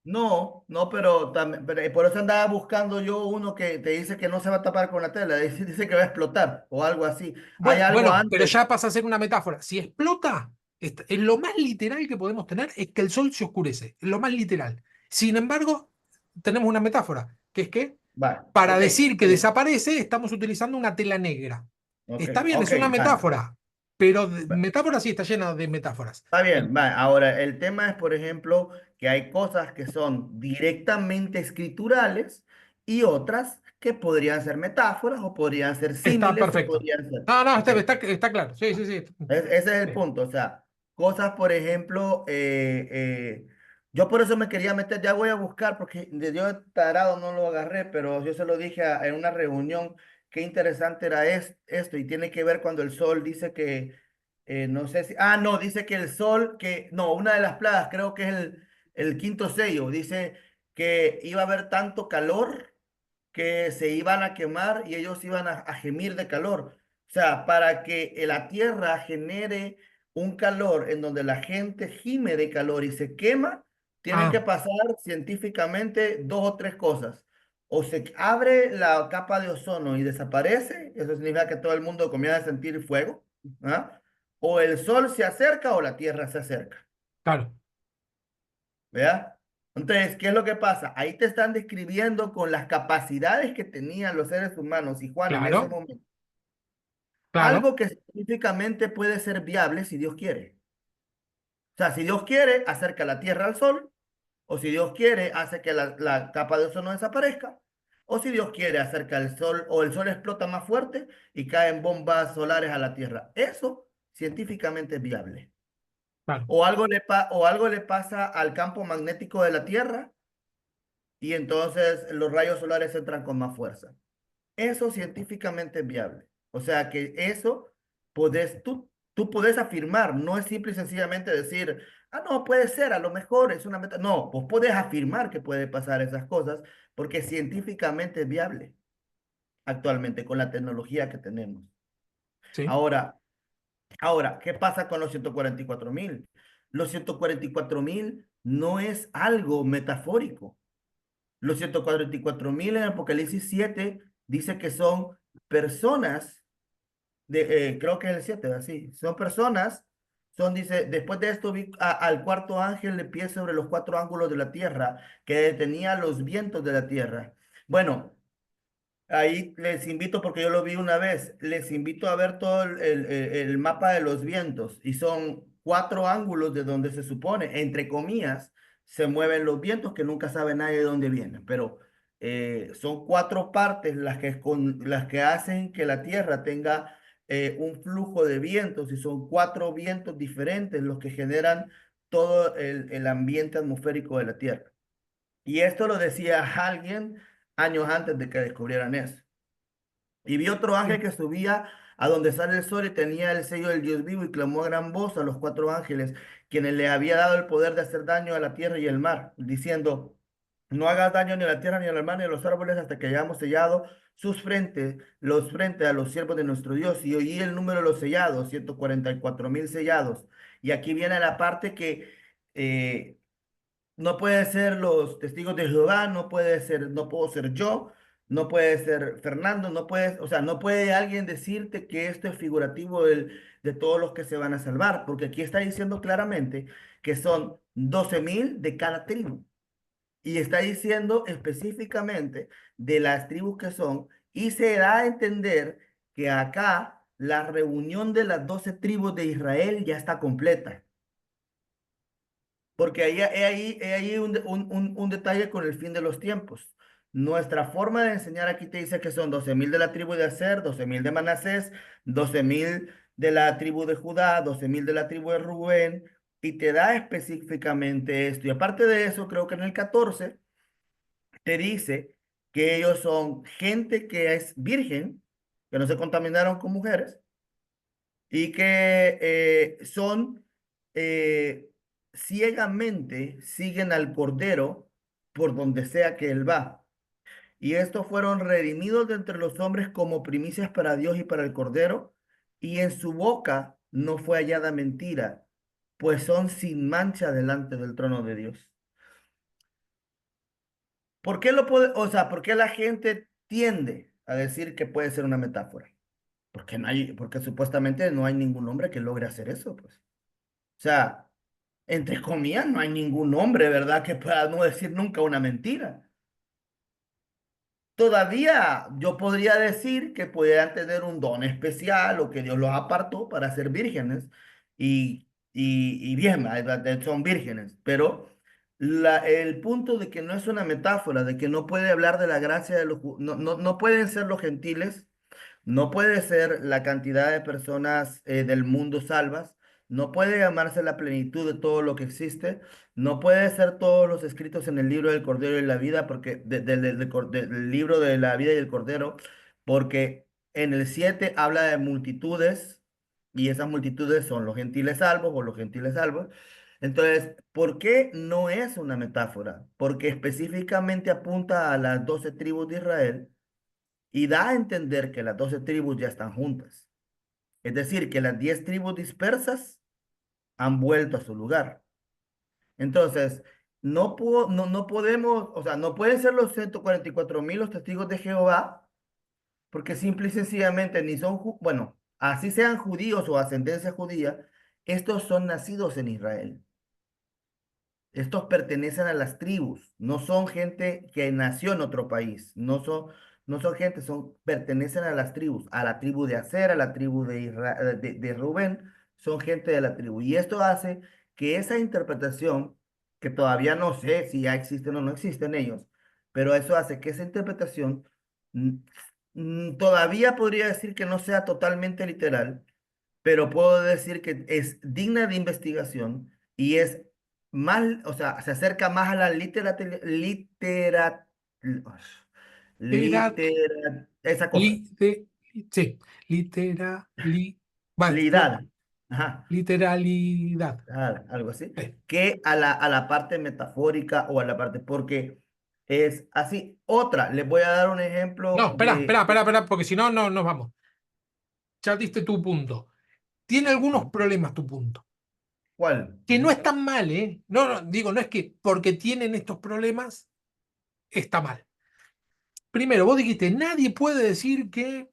G: no, no, pero, también, pero por eso andaba buscando yo uno que te dice que no se va a tapar con la tela, dice que va a explotar o algo así. Hay
A: Bueno,
G: algo
A: bueno, pero
G: antes.
A: ya pasa a ser una metáfora. Si explota, es lo más literal que podemos tener es que el sol se oscurece. Es lo más literal. Sin embargo, tenemos una metáfora, que es que
G: Vale,
A: para
G: ok,
A: decir que desaparece, estamos utilizando una tela negra.
G: ok,
A: Está bien,
G: ok,
A: es una
G: vale.
A: metáfora, pero
G: Va-
A: metáfora sí está llena de metáforas.
G: Está bien, va. Ahora, el tema es, por ejemplo, que hay cosas que son directamente escriturales y otras que podrían ser metáforas o podrían ser
A: Está
G: símiles o
A: perfecto.
G: podrían ser.
A: No, no,
G: Ok,
A: está claro. Sí, sí, sí.
G: ese es el
A: Sí.
G: punto. O sea, cosas, por ejemplo, yo por eso me quería meter, ya voy a buscar, porque de yo tarado no lo agarré, pero yo se lo dije en una reunión, qué interesante era esto, y tiene que ver cuando el sol dice que, no sé si, no, dice que el sol, que, no, una de las plagas, creo que es el quinto sello, dice que iba a haber tanto calor que se iban a quemar y ellos iban a gemir de calor. O sea, para que la tierra genere un calor en donde la gente gime de calor y se quema, tienen que
A: Ah,
G: pasar científicamente dos o tres cosas. O se abre la capa de ozono y desaparece, eso significa que todo el mundo comienza a sentir fuego, ¿ah? O el sol se acerca o la tierra se acerca.
A: claro,
G: ¿Vea? Entonces, ¿qué es lo que pasa? Ahí te están describiendo con las capacidades que tenían los seres humanos y Juan en ese
A: claro,
G: momento.
A: claro.
G: Algo que científicamente puede ser viable si Dios quiere. O sea, si Dios quiere, acerca la Tierra al Sol, o si Dios quiere, hace que la capa de ozono desaparezca, o si Dios quiere, acerca el Sol, o el Sol explota más fuerte y caen bombas solares a la Tierra. Eso científicamente es viable.
A: Claro.
G: O algo le pasa al campo magnético de la Tierra y entonces los rayos solares entran con más fuerza. Eso científicamente es viable. O sea que eso tú podés afirmar, no es simple y sencillamente decir, no, puede ser, a lo mejor es una meta. No, vos podés afirmar que puede pasar esas cosas porque científicamente es viable actualmente con la tecnología que tenemos.
A: Sí,
G: Ahora, ¿qué pasa con los 144.000? Los 144.000 no es algo metafórico. Los 144.000 en Apocalipsis 7 dice que son personas, creo que es el 7, así, son personas, dice, después de esto vi al cuarto ángel de pie sobre los cuatro ángulos de la tierra, que detenía los vientos de la tierra. Bueno, ahí les invito, porque yo lo vi una vez, les invito a ver todo el mapa de los vientos y son cuatro ángulos de donde se supone, entre comillas, se mueven los vientos que nunca sabe nadie de dónde vienen, pero son cuatro partes las que hacen que la Tierra tenga un flujo de vientos y son cuatro vientos diferentes los que generan todo el ambiente atmosférico de la Tierra. Y esto lo decía alguien años antes de que descubrieran eso. Y vi otro ángel
A: sí,
G: que subía a donde sale el sol y tenía el sello del Dios vivo y clamó a gran voz a los cuatro ángeles, quienes le había dado el poder de hacer daño a la tierra y el mar, diciendo, no hagas daño ni a la tierra, ni al mar, ni a los árboles, hasta que hayamos sellado los frentes a los siervos de nuestro Dios. Y oí el número de los sellados, 144.000 sellados. Y aquí viene la parte que eh, no puede ser los testigos de Jehová, no puede ser, no puedo ser yo, no puede ser Fernando, no puede, o sea, no puede alguien decirte que esto es figurativo de todos los que se van a salvar, porque aquí está diciendo claramente que son 12.000 de cada tribu. Y está diciendo específicamente de las tribus que son, y se da a entender que acá la reunión de las 12 tribus de Israel ya está completa. Porque ahí hay un detalle con el fin de los tiempos. Nuestra forma de enseñar aquí te dice que son 12.000 de la tribu de Aser, 12.000 de Manasés, 12.000 de la tribu de Judá, 12.000 de la tribu de Rubén, y te da específicamente esto. Y aparte de eso, creo que en el 14 te dice que ellos son gente que es virgen, que no se contaminaron con mujeres y que eh, ciegamente siguen al Cordero por donde sea que él va. Y estos fueron redimidos de entre los hombres como primicias para Dios y para el Cordero, y en su boca no fue hallada mentira, pues son sin mancha delante del trono de Dios. ¿Por qué o sea, por qué la gente tiende a decir que puede ser una metáfora? Porque supuestamente no hay ningún hombre que logre hacer eso, pues. O sea, entre comillas, no hay ningún hombre, ¿verdad?, que pueda no decir nunca una mentira. Todavía yo podría decir que pudieran tener un don especial o que Dios los apartó para ser vírgenes y bien, son vírgenes, pero el punto de que no es una metáfora, de que no puede hablar de la gracia de no pueden ser los gentiles, no puede ser la cantidad de personas del mundo salvas, no puede llamarse la plenitud de todo lo que existe, no puede ser todos los escritos en el libro del Cordero y la vida, porque del libro de la vida y el Cordero, porque en el 7 habla de multitudes y esas multitudes son los gentiles salvos o los gentiles salvos. Entonces, ¿por qué no es una metáfora? Porque específicamente apunta a las 12 tribus de Israel y da a entender que las 12 tribus ya están juntas. Es decir, que las 10 tribus dispersas han vuelto a su lugar. Entonces, no podemos, o sea, no pueden ser los 144,000 los testigos de Jehová, porque simple y sencillamente ni son, bueno, así sean judíos o ascendencia judía, estos son nacidos en Israel. Estos pertenecen a las tribus, no son gente que nació en otro país, no son gente, pertenecen a las tribus, a la tribu de Aser, a la tribu de Rubén, son gente de la tribu. Y esto hace que esa interpretación, que todavía no sé si ya existen o no existen ellos, pero eso hace que esa interpretación mm, todavía podría decir que no sea totalmente literal, pero puedo decir que es digna de investigación y es más, o sea, se acerca más a la
A: Literat-
G: esa cosa,
A: sí, vale,
G: ajá,
A: literalidad.
G: algo así,
A: Sí.
G: que a la parte metafórica o a la parte, porque es así. Otra, les voy a dar un
A: No,
G: ejemplo
A: espera, espera, espera, espera, porque si no, no nos vamos. Ya diste tu punto. Tiene algunos problemas tu punto.
G: ¿Cuál?
A: Que no están mal, ¿eh? No, no, digo, no es que porque tienen estos problemas está mal. Primero, vos dijiste, nadie puede decir que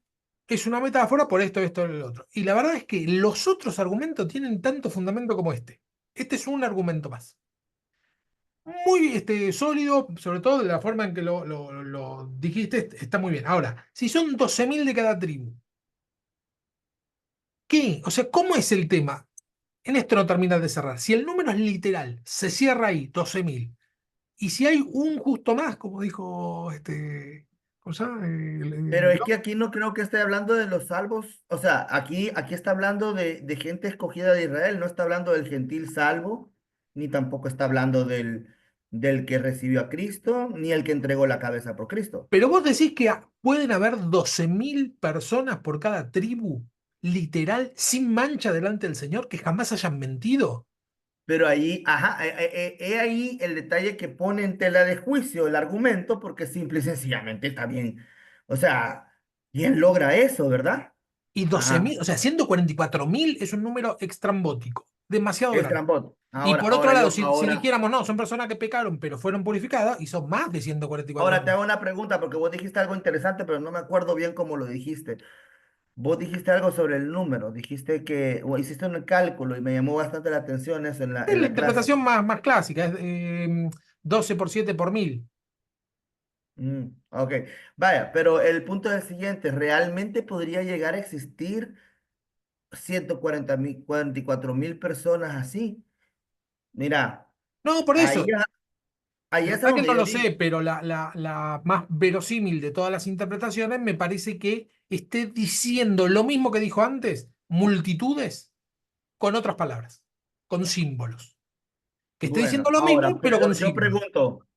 A: es una metáfora por esto, esto, lo otro. Y la verdad es que los otros argumentos tienen tanto fundamento como este. Este es un argumento más. Muy sólido, sobre todo de la forma en que lo dijiste, está muy bien. Ahora, si son 12.000 de cada tribu, ¿qué? O sea, ¿cómo es el tema? En esto no termina de cerrar. Si el número es literal, se cierra ahí, 12.000. Y si hay un justo más, como dijo ¿cómo se llama?
G: Pero es que aquí no creo que esté hablando de los salvos, o sea, aquí está hablando de gente escogida de Israel, no está hablando del gentil salvo, ni tampoco está hablando del que recibió a Cristo, ni el que entregó la cabeza por Cristo.
A: Pero vos decís que pueden haber 12.000 personas por cada tribu, literal, sin mancha delante del Señor, que jamás hayan mentido.
G: Pero ahí, ajá, he ahí el detalle que pone en tela de juicio el argumento, porque simple y sencillamente está bien. O sea, ¿quién logra eso, verdad?
A: Y 12.000,
G: Ajá,
A: o sea, 144.000 es un número extrambótico, demasiado
G: es
A: grande.
G: trambot.
A: Y
G: Ahora,
A: por otro
G: ahora
A: lado,
G: yo,
A: si dijéramos, no, son personas que pecaron, pero fueron purificadas, y son más de
G: ahora te
A: 144.000.
G: hago una pregunta, porque vos dijiste algo interesante, pero no me acuerdo bien cómo lo dijiste. Vos dijiste algo sobre el número, dijiste que o hiciste un cálculo y me llamó bastante la atención eso en la,
A: Es
G: en
A: la
G: la clase.
A: interpretación más clásica, es 12 por 7 por 1.000.
G: Ok, vaya, pero el punto es el siguiente, ¿realmente podría llegar a existir 44,000 personas así? Mira,
A: No, por
G: ahí,
A: eso.
G: ahí
A: La
G: es a
A: verdad que
G: donde
A: no
G: yo
A: lo
G: digo,
A: sé, pero la más verosímil de todas las interpretaciones me parece que esté diciendo lo mismo que dijo antes, multitudes, con otras palabras. con símbolos. Que esté diciendo
G: Bueno,
A: lo
G: ahora,
A: mismo,
G: pero
A: pero con
G: yo
A: símbolos.
G: pregunto,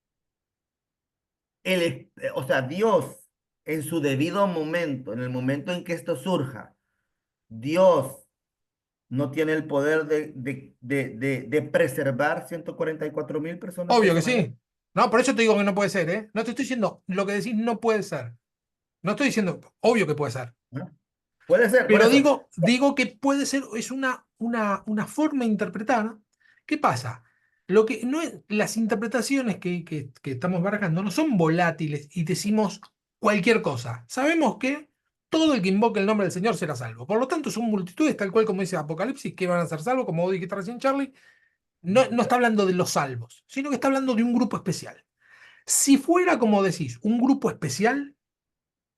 G: o sea, Dios en su debido momento, en el momento en que esto surja, Dios no tiene el poder de preservar 144.000 personas de
A: Obvio
G: esa
A: que
G: manera.
A: sí. No, por eso te digo que no puede ser, ¿eh? No te estoy diciendo lo que decís no puede ser. No estoy diciendo, obvio que puede ser.
G: ¿No? Puede ser, por
A: Pero
G: eso.
A: digo que puede ser, es una forma de interpretar. ¿Qué pasa? Lo que no es, las interpretaciones que estamos barajando no son volátiles y decimos cualquier cosa. Sabemos que todo el que invoque el nombre del Señor será salvo. Por lo tanto, son multitudes, tal cual como dice Apocalipsis, que van a ser salvos, como vos dijiste recién, Charlie. No está hablando de los salvos, sino que está hablando de un grupo especial. Si fuera, como decís, un grupo especial,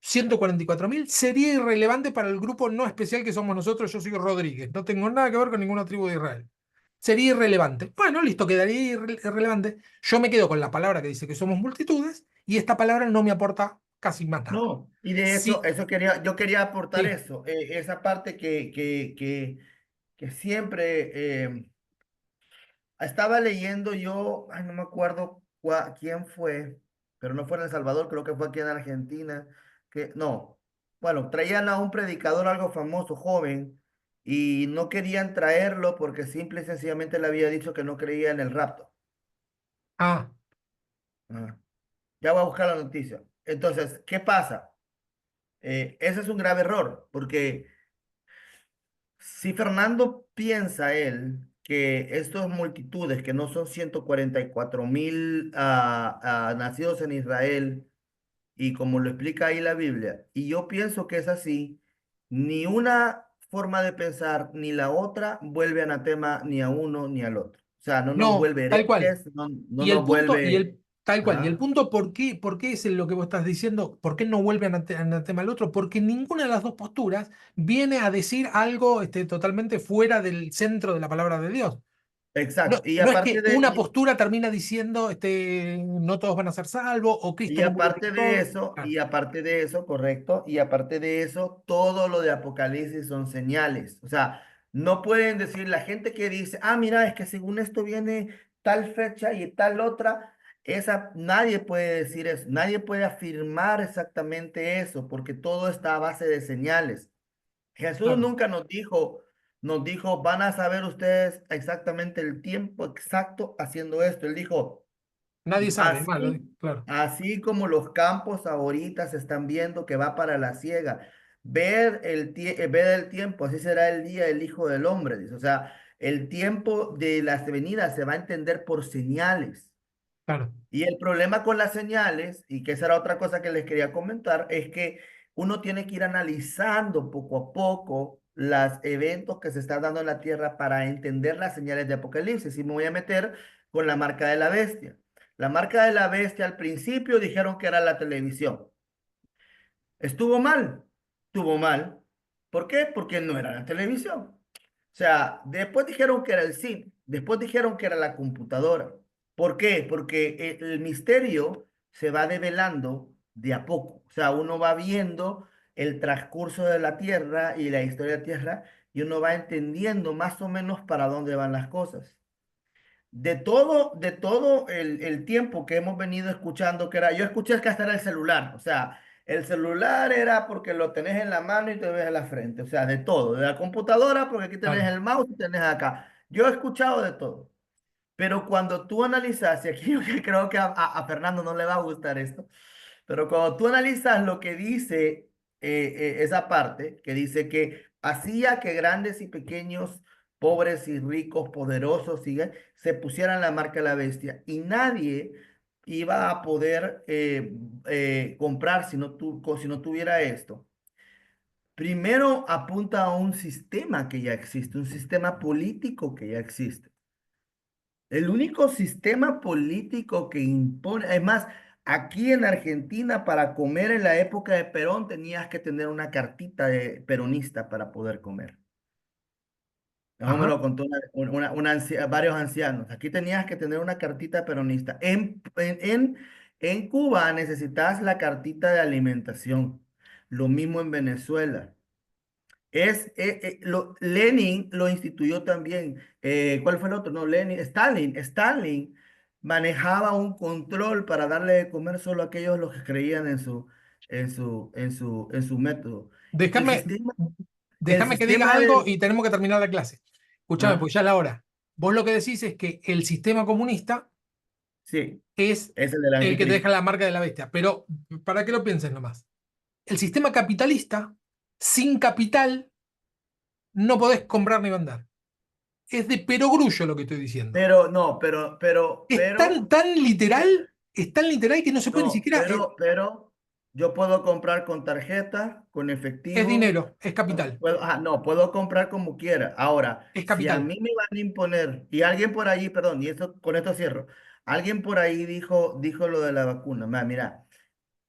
A: 144.000 sería irrelevante para el grupo no especial que somos nosotros. Yo soy Rodríguez, no tengo nada que ver con ninguna tribu de Israel. Sería irrelevante. Bueno, listo, quedaría irrelevante. Yo me quedo con la palabra que dice que somos multitudes y esta palabra no me aporta casi más nada.
G: No, y de eso,
A: Sí,
G: yo quería aportar
A: sí.
G: eso, esa parte que siempre estaba leyendo yo, ay, no me acuerdo quién fue, pero no fue en El Salvador, creo que fue aquí en Argentina, que no, bueno, traían a un predicador algo famoso, joven, y no querían traerlo porque simple y sencillamente le había dicho que no creía en el rapto.
A: Ah,
G: Ah, ya voy a buscar la noticia. Entonces, ¿qué pasa? Ese es un grave error, porque si Fernando piensa él que estas multitudes, que no son 144.000 nacidos en Israel, y como lo explica ahí la Biblia, y yo pienso que es así, ni una forma de pensar ni la otra vuelve anatema ni a uno ni al otro. O sea, no nos
A: no,
G: vuelve
A: tal cual.
G: herejes, no
A: Y el
G: nos
A: punto,
G: vuelve...
A: tal cual, y el
G: Ajá.
A: punto, ¿por qué es lo que vos estás diciendo? ¿Por qué no vuelve anatema al otro? Porque ninguna de las dos posturas viene a decir algo totalmente fuera del centro de la palabra de Dios. No,
G: Exacto.
A: no es que una postura termina diciendo no todos van a ser salvos o Cristo no murió por todos. Ah,
G: Y aparte de eso, correcto, y aparte de eso, todo lo de Apocalipsis son señales. O sea, no pueden decir la gente que dice, ah, mira, es que según esto viene tal fecha y tal otra, nadie puede decir eso, nadie puede afirmar exactamente eso, porque todo está a base de señales. Jesús
A: claro,
G: nunca nos dijo, van a saber ustedes exactamente el tiempo exacto haciendo esto. Él dijo,
A: nadie sabe, malo,
G: así,
A: claro,
G: así como los campos ahorita se están viendo que va para la siega, ver el tiempo, así será el día del Hijo del Hombre, dice. O sea, el tiempo de las venidas se va a entender por señales.
A: claro,
G: Y el problema con las señales, y que esa era otra cosa que les quería comentar, es que uno tiene que ir analizando poco a poco los eventos que se están dando en la Tierra para entender las señales de Apocalipsis. Y me voy a meter con la marca de la bestia. La marca de la bestia al principio dijeron que era la televisión. Estuvo mal, estuvo mal. ¿Por qué? Porque no era la televisión. O sea, después dijeron que era el cine, después dijeron que era la computadora. ¿Por qué? Porque el misterio se va develando de a poco. O sea, uno va viendo el transcurso de la Tierra y la historia de la Tierra y uno va entendiendo más o menos para dónde van las cosas. De todo el tiempo que hemos venido escuchando, que era, yo escuché que hasta era el celular, o sea, el celular era porque lo tenés en la mano y te ves en la frente, o sea, de todo, de la computadora porque aquí tenés
A: claro.
G: el mouse y tenés acá. Yo he escuchado de todo, pero cuando tú analizas, y aquí yo creo que a Fernando no le va a gustar esto, pero cuando tú analizas lo que dice esa parte, que dice que hacía que grandes y pequeños, pobres y ricos, poderosos, se pusieran la marca de la bestia y nadie iba a poder comprar si no tuviera esto. Primero apunta a un sistema que ya existe, un sistema político que ya existe. El único sistema político que impone, es más, aquí en Argentina para comer en la época de Perón tenías que tener una cartita de peronista para poder comer. Eso me
A: Ajá,
G: lo contó varios ancianos. Aquí tenías que tener una cartita peronista. En Cuba necesitas la cartita de alimentación. Lo mismo en Venezuela. Lenin lo instituyó también. ¿Cuál fue el otro? No, Lenin, Stalin. Stalin manejaba un control para darle de comer solo a aquellos los que creían en su método. El
A: Déjame,
G: sistema, el
A: déjame que diga
G: sistema
A: algo
G: del...
A: y tenemos que terminar la clase. Escúchame,
G: Ah,
A: porque ya es la hora. Vos lo que decís es que el sistema comunista
G: sí,
A: es
G: es el del
A: el que te deja
G: anticristo.
A: la marca de la bestia. Pero para que lo pienses nomás. El sistema capitalista, sin capital, no podés comprar ni vender. Es de perogrullo lo que estoy diciendo.
G: Pero no, pero,
A: Es tan literal que no se puede ni
G: no,
A: siquiera.
G: yo puedo comprar con tarjeta, con
A: Es
G: efectivo.
A: dinero, es capital,
G: No, puedo comprar como quiera. Ahora,
A: es
G: si a
A: capital.
G: mí me van a imponer, y alguien por ahí, perdón, y esto, con esto cierro, alguien por ahí dijo lo de la vacuna. Mira,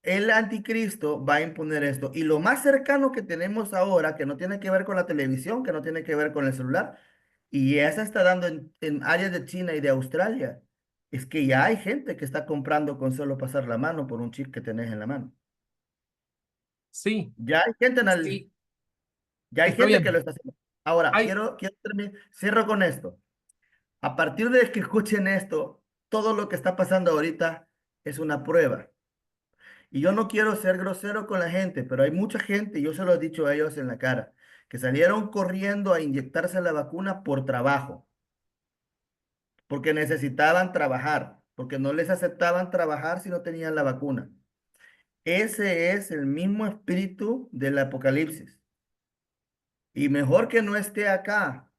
G: el anticristo va a imponer esto. Y lo más cercano que tenemos ahora, que no tiene que ver con la televisión, que no tiene que ver con el celular, y ya se está dando en áreas de China y de Australia, es que ya hay gente que está comprando con solo pasar la mano por un chip que tenés en la mano.
A: Sí,
G: Ya hay gente
A: sí,
G: ya hay
A: está
G: gente que lo
A: bien.
G: está haciendo. Ahora,
A: Hay,
G: quiero terminar, cierro con esto. A partir de que escuchen esto, todo lo que está pasando ahorita es una prueba. Y yo no quiero ser grosero con la gente, pero hay mucha gente, y yo se lo he dicho a ellos en la cara, que salieron corriendo a inyectarse la vacuna por trabajo, porque necesitaban trabajar, porque no les aceptaban trabajar si no tenían la vacuna. Ese es el mismo espíritu del apocalipsis. Y mejor que no esté acá,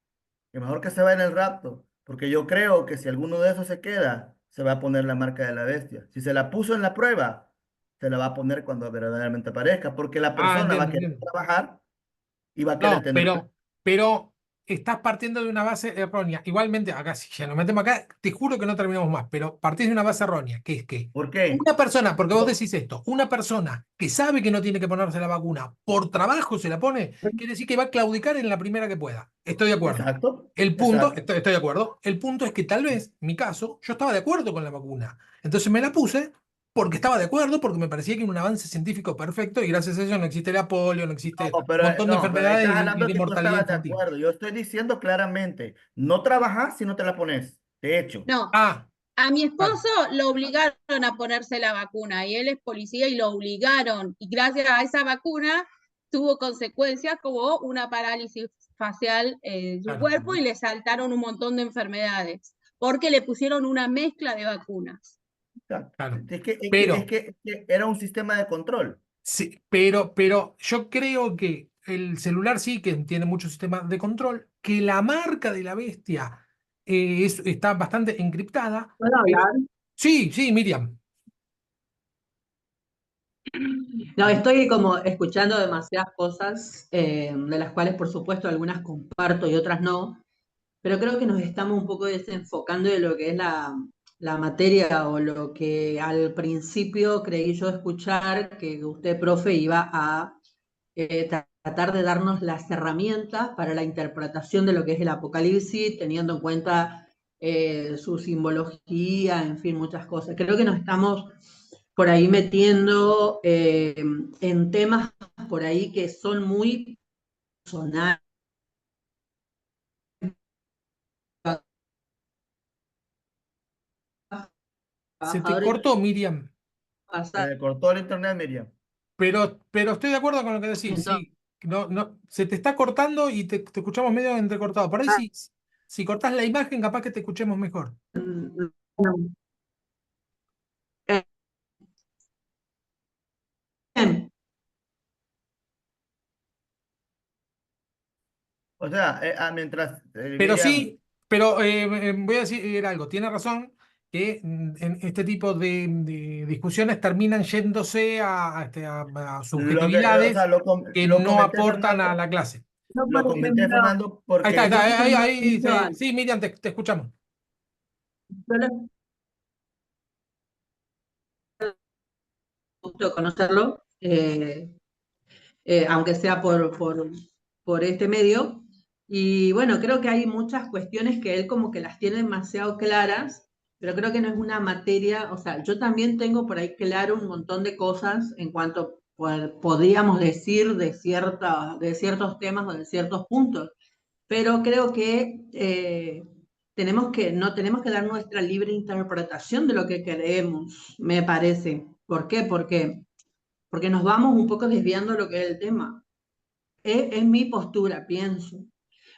G: que mejor que se vaya en el rapto, porque yo creo que si alguno de esos se queda, se va a poner la marca de la bestia. Si se la puso en la prueba, se la va a poner cuando verdaderamente aparezca, porque la persona va a
A: entiendo,
G: querer
A: entiendo.
G: trabajar y va a querer
A: No,
G: tener plata.
A: pero estás partiendo de una base errónea. Igualmente, acá si ya nos metemos acá, te juro que no terminamos más, pero partís de una base errónea, que es que
G: ¿Por qué?
A: una persona, porque vos
G: No,
A: decís esto, una persona que sabe que no tiene que ponerse la vacuna, por trabajo se la pone, quiere decir que va a claudicar en la primera que pueda. Estoy de acuerdo.
G: exacto,
A: El punto,
G: exacto.
A: estoy de acuerdo. El punto es que tal vez, en mi caso, yo estaba de acuerdo con la vacuna. Entonces me la puse porque estaba de acuerdo, porque me parecía que era un avance científico perfecto y gracias a eso no existe la polio, no existe
G: No,
A: un montón de
G: no, pero ahí
A: enfermedades
G: estás
A: y
G: hablando
A: de
G: que tú
A: mortalidad
G: estabas de
A: infantil.
G: acuerdo. Yo estoy diciendo claramente, no trabajas si no te la pones. De hecho,
C: No,
A: Ah,
C: a mi
A: claro,
C: esposo lo obligaron a ponerse la vacuna y él es policía y lo obligaron. Y gracias a esa vacuna tuvo consecuencias como una parálisis facial en su
A: claro,
C: cuerpo y le saltaron un montón de enfermedades porque le pusieron una mezcla de vacunas.
G: exacto.
A: claro.
G: Es que era un sistema de control.
A: Sí, pero yo creo que el celular sí que tiene muchos sistemas de control, que la marca de la bestia está bastante encriptada,
F: ¿Puedo
A: pero
F: hablar?
A: sí, sí, Miriam.
F: No, estoy como escuchando demasiadas cosas, de las cuales por supuesto algunas comparto y otras no, pero creo que nos estamos un poco desenfocando de lo que es la materia o lo que al principio creí yo escuchar que usted, profe, iba a tratar de darnos las herramientas para la interpretación de lo que es el Apocalipsis, teniendo en cuenta su simbología, en fin, muchas cosas. Creo que nos estamos por ahí metiendo en temas por ahí que son muy personales.
A: Se te
F: Trabajadores
A: cortó, Miriam,
G: Se
F: pasados.
G: le cortó el internet, Miriam.
A: pero estoy de acuerdo con lo que decís,
F: Entonces,
A: sí. No, no, se te está cortando y te escuchamos medio entrecortado. Por ahí sí, si cortás la imagen, capaz que te escuchemos mejor.
F: eh, bien,
G: O sea, mientras
A: Pero
G: Miriam,
A: sí, pero voy a decir algo, tiene razón que en este tipo de discusiones terminan yéndose a
G: o sea,
A: subjetividades que
G: lo
A: no
G: comenté,
A: aportan a
G: Fernando,
A: la clase.
F: yo,
G: lo
F: por
G: comenté,
F: ejemplo,
G: Fernando,
A: Ahí está,
G: porque
F: yo
A: ahí,
F: como
A: ahí,
F: individual,
A: sí, Miriam, te escuchamos.
F: yo les gusto conocerlo, aunque sea por este medio. Y bueno, creo que hay muchas cuestiones que él como que las tiene demasiado claras, pero creo que no es una materia, o sea, yo también tengo por ahí claro un montón de cosas en cuanto podríamos decir de ciertos temas o de ciertos puntos, pero creo que no tenemos que dar nuestra libre interpretación de lo que queremos, me parece. ¿Por qué? Porque nos vamos un poco desviando de lo que es el tema. Es mi postura, pienso.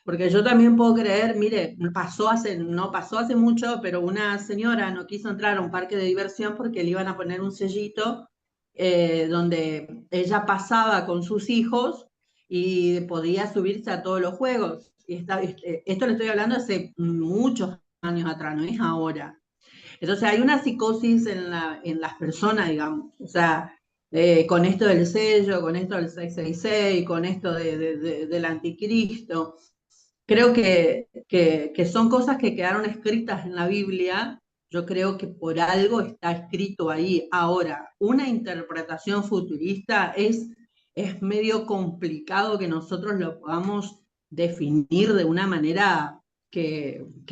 F: Porque yo también puedo creer, mire, no pasó hace mucho, pero una señora no quiso entrar a un parque de diversión porque le iban a poner un sellito donde ella pasaba con sus hijos y podía subirse a todos los juegos. Esto le estoy hablando hace muchos años atrás, no es ahora. Entonces hay una psicosis en las personas, digamos. O sea, con esto del sello, con esto del 666, con esto del anticristo. Creo que son cosas que quedaron escritas en la Biblia. Yo creo que por algo está escrito ahí. Ahora, una interpretación futurista es medio complicado que nosotros lo podamos definir de una manera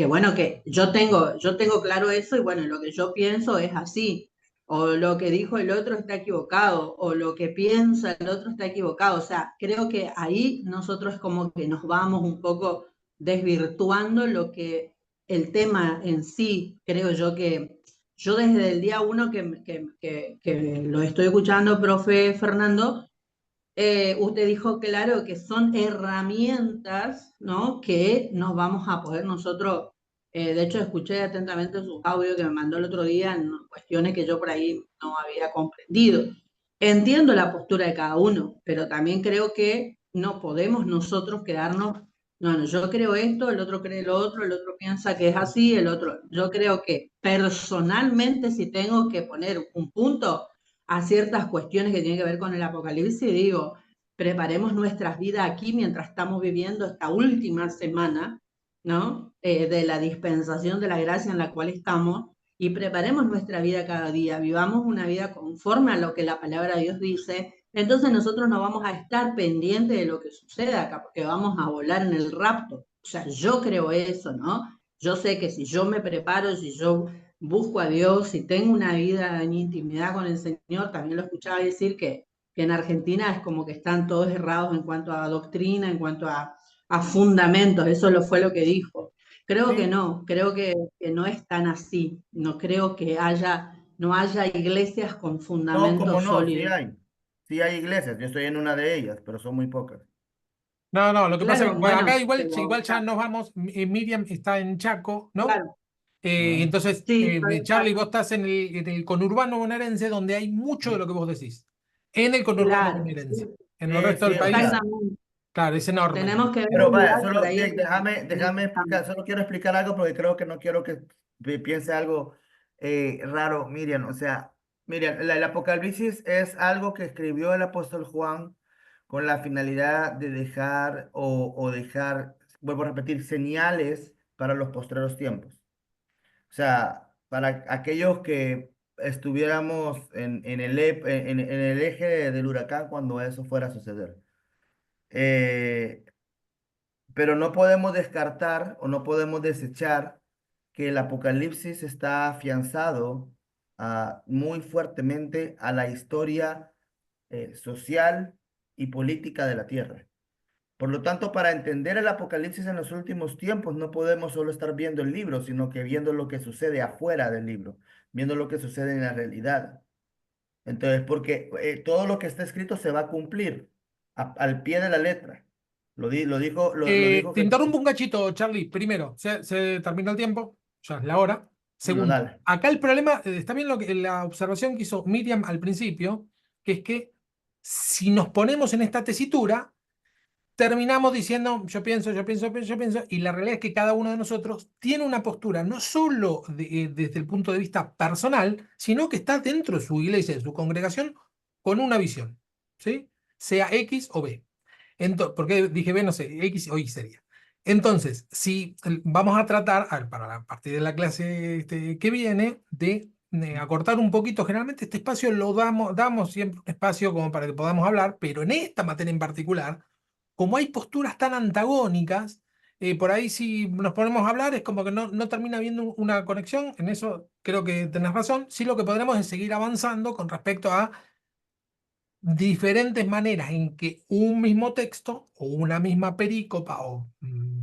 F: bueno, que yo tengo claro eso y bueno, lo que yo pienso es así. O lo que dijo el otro está equivocado, o lo que piensa el otro está equivocado. O sea, creo que ahí nosotros como que nos vamos un poco desvirtuando lo que el tema en sí, creo yo desde el día uno que lo estoy escuchando, profe Fernando, usted dijo claro que son herramientas, ¿no? Que nos vamos a poder nosotros, de hecho escuché atentamente sus audios que me mandó el otro día en cuestiones que yo por ahí no había comprendido. Entiendo la postura de cada uno, pero también creo que no podemos nosotros quedarnos, no, yo creo esto, el otro cree lo otro, el otro piensa que es así, el otro, yo creo que personalmente si tengo que poner un punto, a ciertas cuestiones que tienen que ver con el apocalipsis, digo, preparemos nuestras vidas aquí mientras estamos viviendo esta última semana, ¿no? De la dispensación de la gracia en la cual estamos y preparemos nuestra vida cada día, vivamos una vida conforme a lo que la palabra de Dios dice, entonces nosotros no vamos a estar pendientes de lo que suceda acá, porque vamos a volar en el rapto. O sea, yo creo eso, ¿no? Yo sé que si yo me preparo, si yo busco a Dios, y tengo una vida en intimidad con el Señor, también lo escuchaba decir que en Argentina es como que están todos errados en cuanto a doctrina, en cuanto a fundamentos, eso fue lo que dijo. Creo que
G: Sí,
F: no, creo que no es tan así, no creo que no haya iglesias con
G: no, como
F: fundamentos
G: no,
F: sólidos.
G: sí hay iglesias, yo estoy en una de ellas, pero son muy pocas.
A: No, no, lo que pasa es
F: Claro,
A: que bueno,
F: bueno,
A: acá igual,
F: pero, o
A: igual ya
F: sea,
A: nos vamos. Miriam está en Chaco, ¿no?
F: claro,
G: Ah,
A: Entonces,
F: sí, soy
A: Charlie, vos
F: exacto,
A: estás en el conurbano bonaerense donde hay mucho de lo que vos decís. En el conurbano
F: claro, sí,
A: bonaerense. En el resto del
G: sí, o
A: país,
G: sea,
F: exactamente.
A: claro, es enorme.
F: Tenemos que ver
G: pero
F: el
G: vaya,
F: lugar por
G: solo
F: ahí en el
G: déjame
F: que estamos.
G: explicar, solo quiero explicar algo porque creo que no quiero que piense algo raro, Miriam. O sea, Miriam, el Apocalipsis es algo que escribió el apóstol Juan con la finalidad de dejar o dejar, vuelvo a repetir, señales para los postreros tiempos. O sea, para aquellos que estuviéramos en el eje del huracán cuando eso fuera a suceder. Eh, pero no podemos descartar o no podemos desechar que el Apocalipsis está afianzado muy fuertemente a la historia social y política de la Tierra. Por lo tanto, para entender el Apocalipsis en los últimos tiempos, no podemos solo estar viendo el libro, sino que viendo lo que sucede afuera del libro, viendo lo que sucede en la realidad. Entonces, porque todo lo que está escrito se va a cumplir al pie de la letra. Lo dijo
A: Te
G: Jesús.
A: interrumpo un cachito, Charlie. Primero, se termina el tiempo, ya es la hora.
G: Bueno,
A: Segundo,
G: dale.
A: acá el problema, está bien la observación que hizo Miriam al principio, que es que si nos ponemos en esta tesitura, terminamos diciendo yo pienso, yo pienso, yo pienso, y la realidad es que cada uno de nosotros tiene una postura, no solo desde el punto de vista personal, sino que está dentro de su iglesia, de su congregación, con una visión, ¿sí? Sea X o B. Porque dije B, no sé, X o Y sería. Entonces, si vamos a tratar, para a partir de la clase que viene, de acortar un poquito, generalmente este espacio lo damos siempre un espacio como para que podamos hablar, pero en esta materia en particular, como hay posturas tan antagónicas, por ahí si nos ponemos a hablar es como que no termina habiendo una conexión, en eso creo que tenés razón, sí lo que podremos es seguir avanzando con respecto a diferentes maneras en que un mismo texto o una misma perícopa o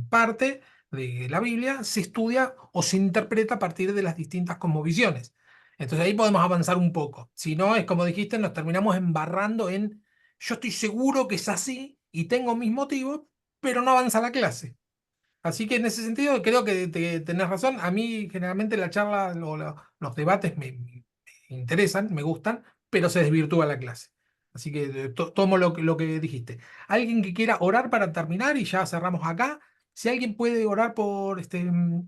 A: parte de la Biblia se estudia o se interpreta a partir de las distintas cosmovisiones. Entonces ahí podemos avanzar un poco. Si no, es como dijiste, nos terminamos embarrando en yo estoy seguro que es así y tengo mis motivos, pero no avanza la clase. Así que en ese sentido creo que tenés razón. A mí generalmente la charla o los debates me interesan, me gustan, pero se desvirtúa la clase. Así que tomo lo que dijiste. ¿Alguien que quiera orar para terminar y ya cerramos acá? Si alguien puede orar por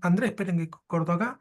A: Andrés, esperen que corto acá.